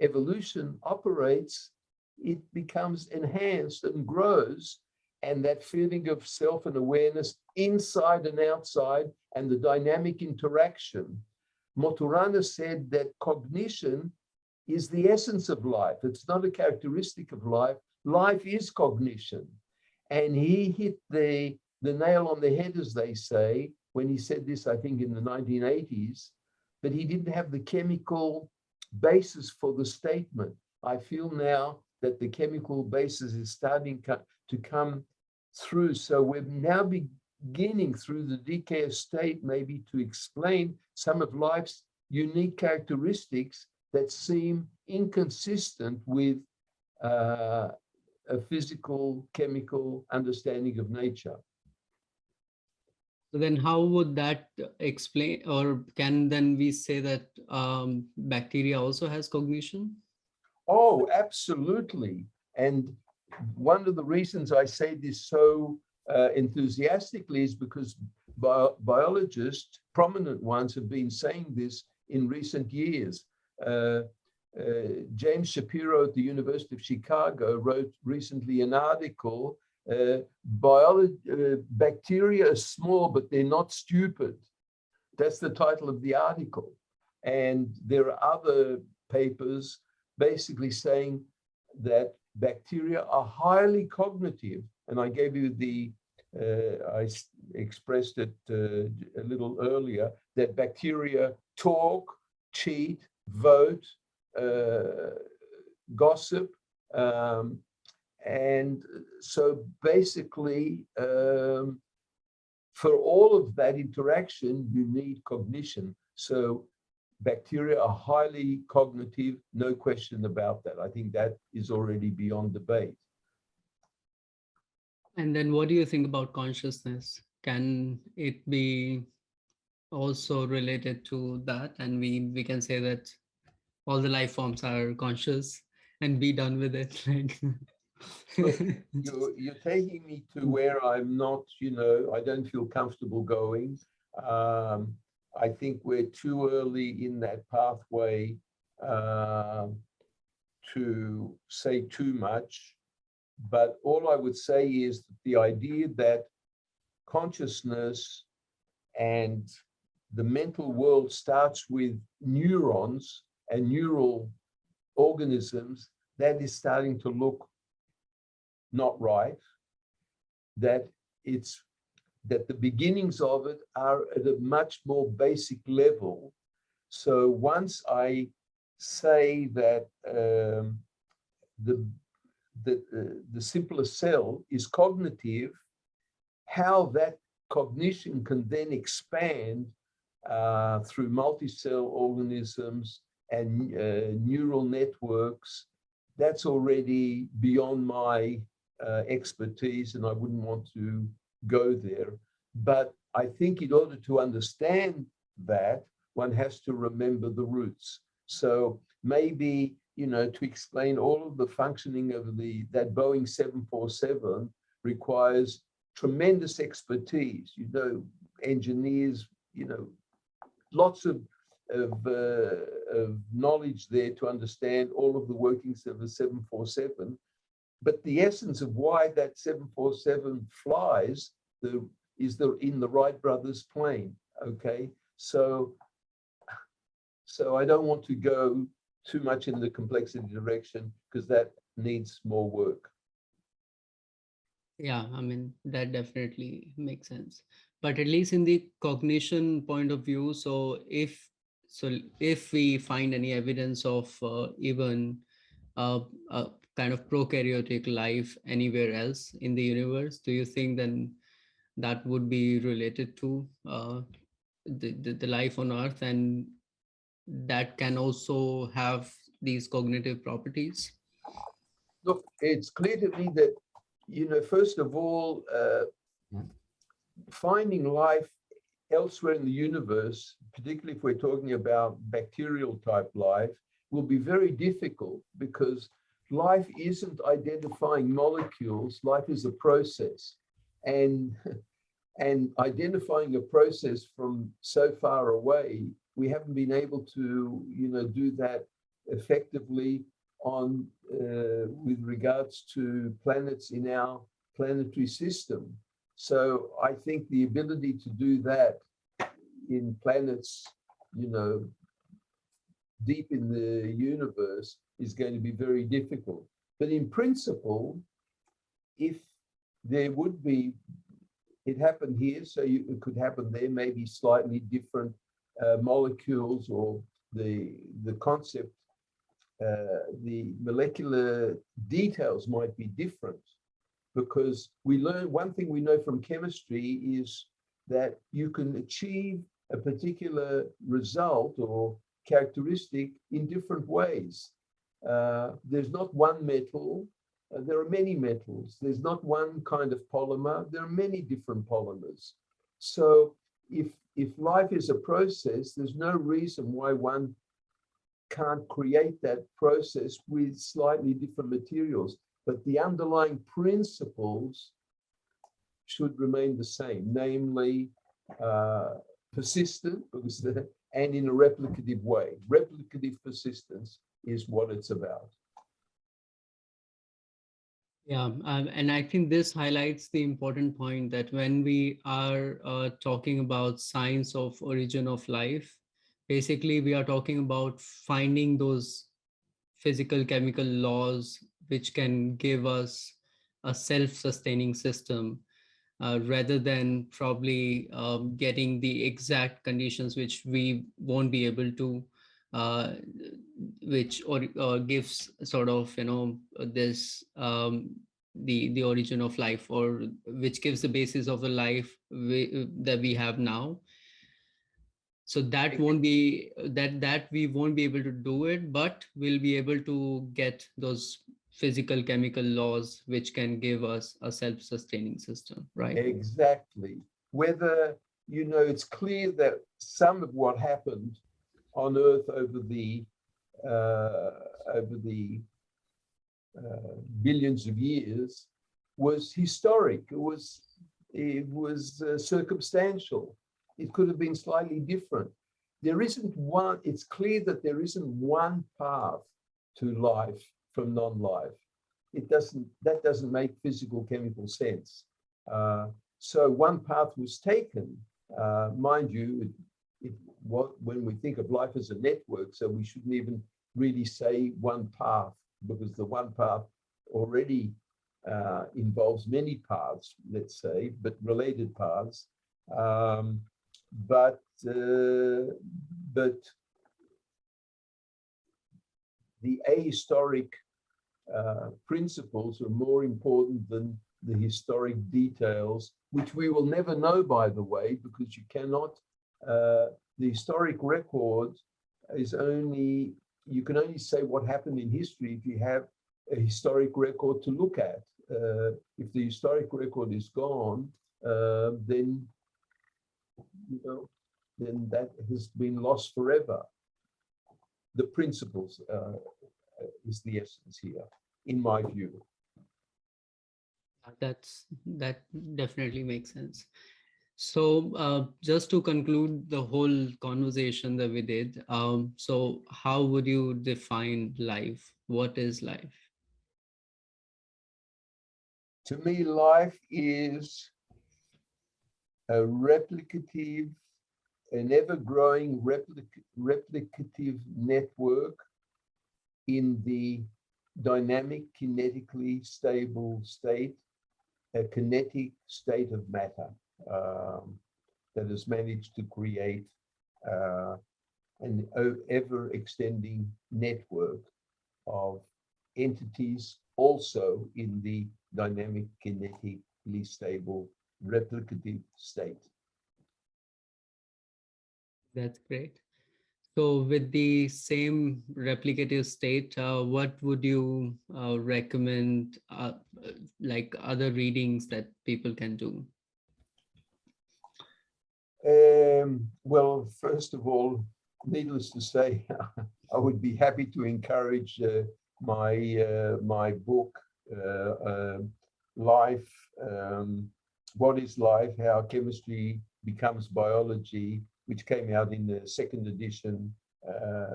evolution operates, it becomes enhanced and grows. And that feeling of self and awareness inside and outside and the dynamic interaction. Maturana said that cognition is the essence of life. It's not a characteristic of life. Life is cognition. And he hit the nail on the head, as they say, when he said this, I think in the 1980s, but he didn't have the chemical basis for the statement. I feel now that the chemical basis is starting to come through. So we're now beginning through the decay of state maybe to explain some of life's unique characteristics that seem inconsistent with a physical, chemical understanding of nature. So then how would that explain, or can then we say that bacteria also has cognition? Oh, absolutely. And one of the reasons I say this so enthusiastically is because biologists, prominent ones, have been saying this in recent years. James Shapiro at the University of Chicago wrote recently an article, bacteria are small, but they're not stupid. That's the title of the article. And there are other papers basically saying that bacteria are highly cognitive. And I gave you I expressed it a little earlier, that bacteria talk, cheat, vote, gossip. And so basically, for all of that interaction, you need cognition. So bacteria are highly cognitive, no question about that. I think that is already beyond debate. And then what do you think about consciousness? Can it be also related to that? And we can say that all the life forms are conscious and be done with it. You're taking me to where I'm not, I don't feel comfortable going. I think we're too early in that pathway to say too much. But all I would say is that the idea that consciousness and the mental world starts with neurons and neural organisms, that is starting to look not right. That the beginnings of it are at a much more basic level. So once I say that the simpler cell is cognitive, how that cognition can then expand through multi-cell organisms and neural networks, that's already beyond my expertise, and I wouldn't want to go there. But I think in order to understand that, one has to remember the roots. So maybe, to explain all of the functioning of that Boeing 747 requires tremendous expertise, engineers, lots of knowledge there to understand all of the workings of the 747. But the essence of why that 747 flies is in the Wright brothers plane. Okay, so I don't want to go too much in the complexity direction because that needs more work. Yeah, I mean, that definitely makes sense. But at least in the cognition point of view, so if we find any evidence of even a kind of prokaryotic life anywhere else in the universe, do you think then that would be related to the life on Earth, and that can also have these cognitive properties? Look, it's clear to me that, first of all, finding life elsewhere in the universe, particularly if we're talking about bacterial type life, will be very difficult because life isn't identifying molecules, life is a process. And identifying a process from so far away, we haven't been able to, do that effectively on with regards to planets in our planetary system. So I think the ability to do that in planets, deep in the universe is going to be very difficult. But in principle, if there would be, it happened here, so it could happen there, maybe slightly different molecules, or the concept, the molecular details might be different. because we learn, one thing we know from chemistry is that you can achieve a particular result or characteristic in different ways. There's not one metal, there are many metals. There's not one kind of polymer, there are many different polymers. So if life is a process, there's no reason why one can't create that process with slightly different materials, but the underlying principles should remain the same, namely persistent, and in a replicative way. Replicative persistence is what it's about. Yeah, and I think this highlights the important point that when we are talking about science of origin of life, basically we are talking about finding those physical chemical laws which can give us a self-sustaining system, rather than probably getting the exact conditions which we won't be able to, which or gives sort of, this the origin of life, or which gives the basis of the life that we have now. So that won't be that we won't be able to do it, but we'll be able to get those physical chemical laws which can give us a self-sustaining system, right? Exactly. Whether, it's clear that some of what happened on Earth over the billions of years was historic. It was circumstantial. It could have been slightly different. There isn't one. It's clear that there isn't one path to life from non-life. That doesn't make physical chemical sense. So one path was taken. Mind you, when we think of life as a network, so we shouldn't even really say one path, because the one path already involves many paths, let's say, but related paths. But the ahistoric principles are more important than the historic details, which we will never know, by the way, because you cannot. The historic record is only, you can only say what happened in history if you have a historic record to look at. If the historic record is gone, then that has been lost forever. The principles is the essence here, in my view. That definitely makes sense. So just to conclude the whole conversation that we did, so how would you define life? What is life? To me, life is a replicative, an ever-growing replicative network in the dynamic, kinetically stable state, a kinetic state of matter that has managed to create an ever-extending network of entities also in the dynamic, kinetically stable, replicative state. That's great. So with the same replicative state, what would you recommend, like other readings that people can do? Well, first of all, needless to say, I would be happy to encourage my book, Life, What is Life? How Chemistry Becomes Biology, which came out in the second edition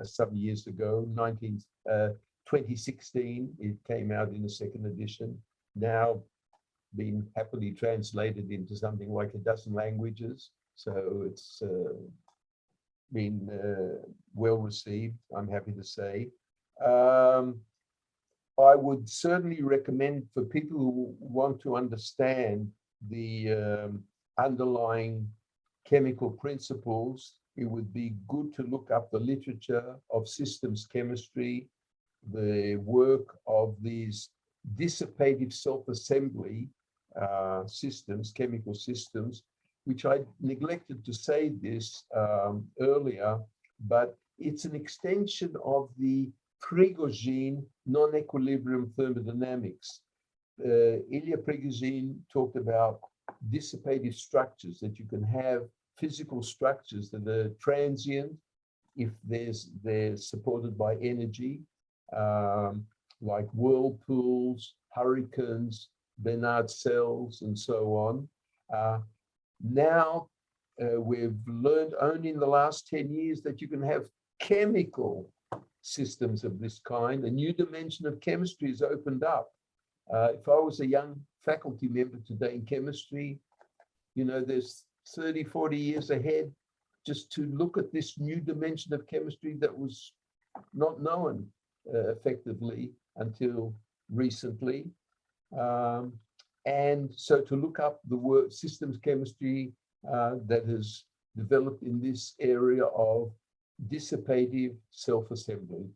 some years ago, 2016. It came out in the second edition, now been happily translated into something like a dozen languages. So it's been well received, I'm happy to say. I would certainly recommend for people who want to understand the underlying chemical principles, it would be good to look up the literature of systems chemistry, the work of these dissipative self-assembly systems, chemical systems, which I neglected to say this earlier, but it's an extension of the Prigogine non-equilibrium thermodynamics. Ilya Prigogine talked about dissipative structures, that you can have physical structures that are transient if they're supported by energy, like whirlpools, hurricanes, Bernard cells, and so on. Now, we've learned only in the last 10 years that you can have chemical systems of this kind. A new dimension of chemistry is opened up. If I was a young faculty member today in chemistry, you know, there's 30, 40 years ahead just to look at this new dimension of chemistry that was not known effectively until recently. And so to look up the word systems chemistry that has developed in this area of dissipative self-assembly.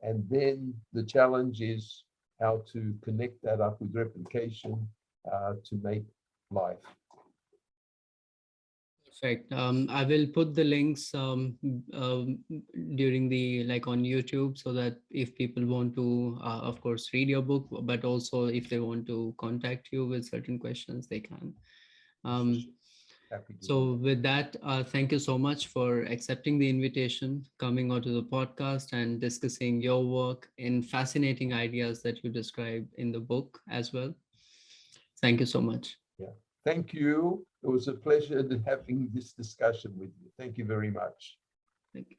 And then the challenge is how to connect that up with replication to make life. Perfect. I will put the links during the, like, on YouTube, so that if people want to, of course, read your book, but also if they want to contact you with certain questions, they can. So with that, thank you so much for accepting the invitation, coming onto the podcast and discussing your work in fascinating ideas that you describe in the book as well. Thank you so much. Yeah, thank you. It was a pleasure having this discussion with you. Thank you very much. Thank you.